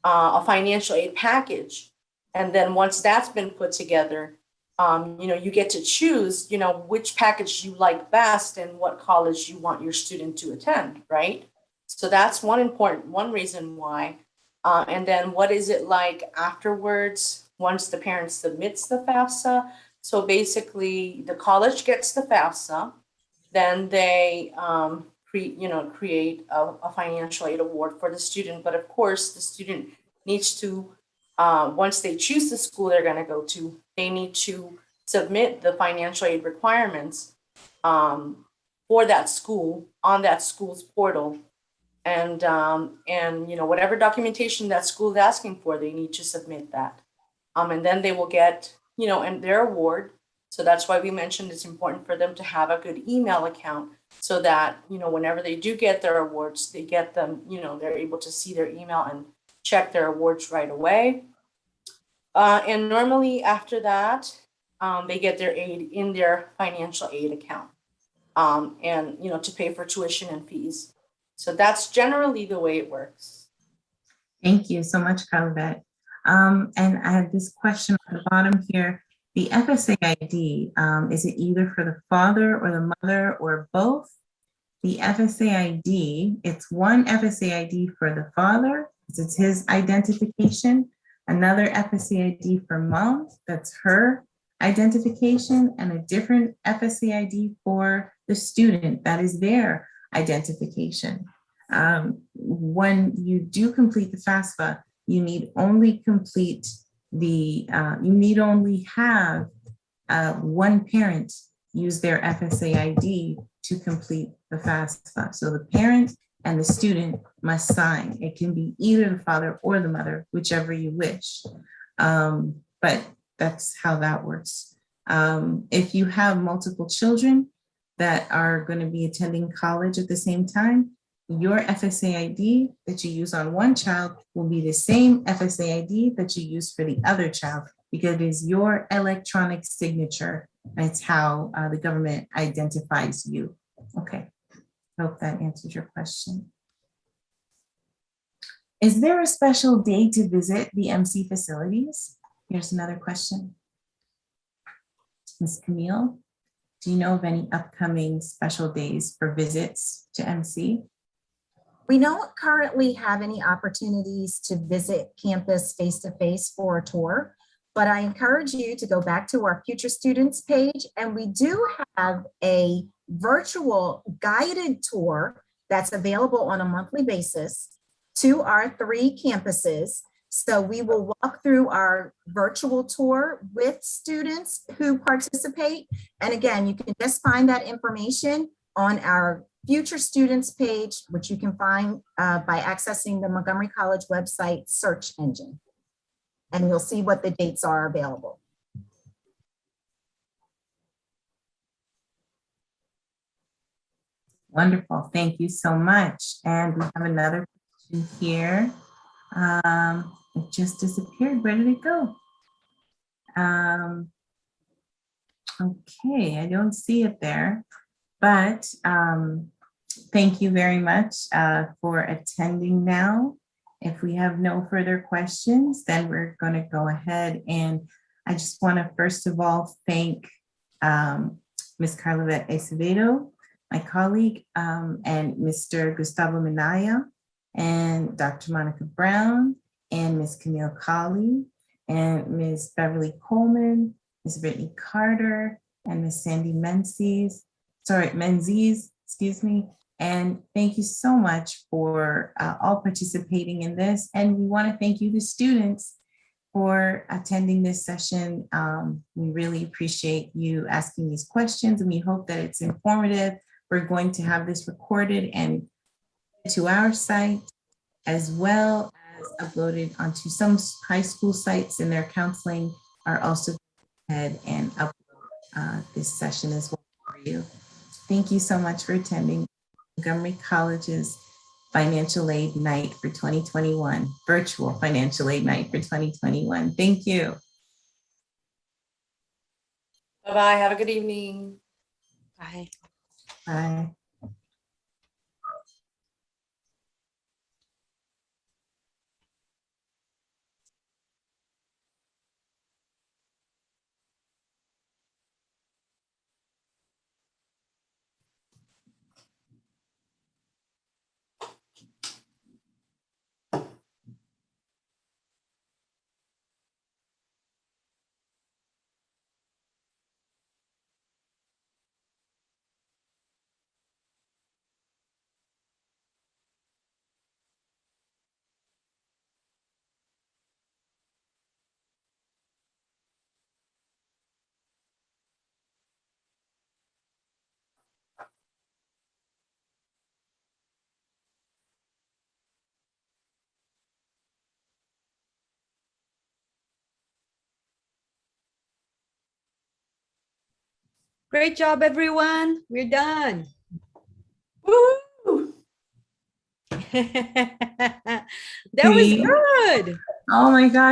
a financial aid package. And then once that's been put together, you get to choose, which package you like best and what college you want your student to attend, right? So that's one reason why. And then what is it like afterwards once the parent submits the FAFSA? So basically the college gets the FAFSA, then they create a financial aid award for the student. But of course, the student needs to, once they choose the school they're going to go to, they need to submit the financial aid requirements for that school on that school's portal. And whatever documentation that school is asking for, they need to submit that. And then they will get, and their award. So that's why we mentioned it's important for them to have a good email account so that, whenever they do get their awards, they get them, they're able to see their email and check their awards right away. And normally after that, they get their aid in their financial aid account and, to pay for tuition and fees. So that's generally the way it works. Thank you so much, Carlette. And I have this question at the bottom here. The FSA ID, is it either for the father or the mother or both? The FSA ID, it's one FSA ID for the father, it's his identification, another FSA ID for mom, that's her identification, and a different FSA ID for the student, that is their identification. When you do complete the FAFSA, you need only complete you need only have one parent use their FSA ID to complete the FAFSA. So the parent and the student must sign. It can be either the father or the mother, whichever you wish. But that's how that works. If you have multiple children that are going to be attending college at the same time, your FSA ID that you use on one child will be the same FSA ID that you use for the other child, because it is your electronic signature. And it's how the government identifies you. Okay, hope that answers your question. Is there a special day to visit the MC facilities? Here's another question. Ms. Camille, do you know of any upcoming special days for visits to MC? We don't currently have any opportunities to visit campus face-to-face for a tour, but I encourage you to go back to our Future Students page, and we do have a virtual guided tour that's available on a monthly basis to our 3 campuses. So we will walk through our virtual tour with students who participate. And again, you can just find that information on our Future Students page, which you can find by accessing the Montgomery College website search engine. And you'll see what the dates are available. Wonderful, thank you so much. And we have another question here. It just disappeared, where did it go? Okay, I don't see it there, but thank you very much for attending now. If we have no further questions, then we're going to go ahead, and I just want to first of all thank Ms. Carlette Acevedo, my colleague, and Mr. Gustavo Minaya, and Dr. Monica Brown, and Ms. Camille Colley, and Ms. Beverly Coleman, Ms. Brittany Carter, and Ms. Sandy Menzies, excuse me. And thank you so much for all participating in this. And we want to thank you, the students, for attending this session. We really appreciate you asking these questions, and we hope that it's informative. We're going to have this recorded and to our site, as well as uploaded onto some high school sites, and their counseling are also ahead and upload this session as well for you. Thank you so much for attending Montgomery College's Financial Aid Night for 2021, virtual Financial Aid Night for 2021. Thank you. Bye-bye, have a good evening. Bye. Bye. Great job, everyone. We're done. Woo! That was good. Oh my gosh.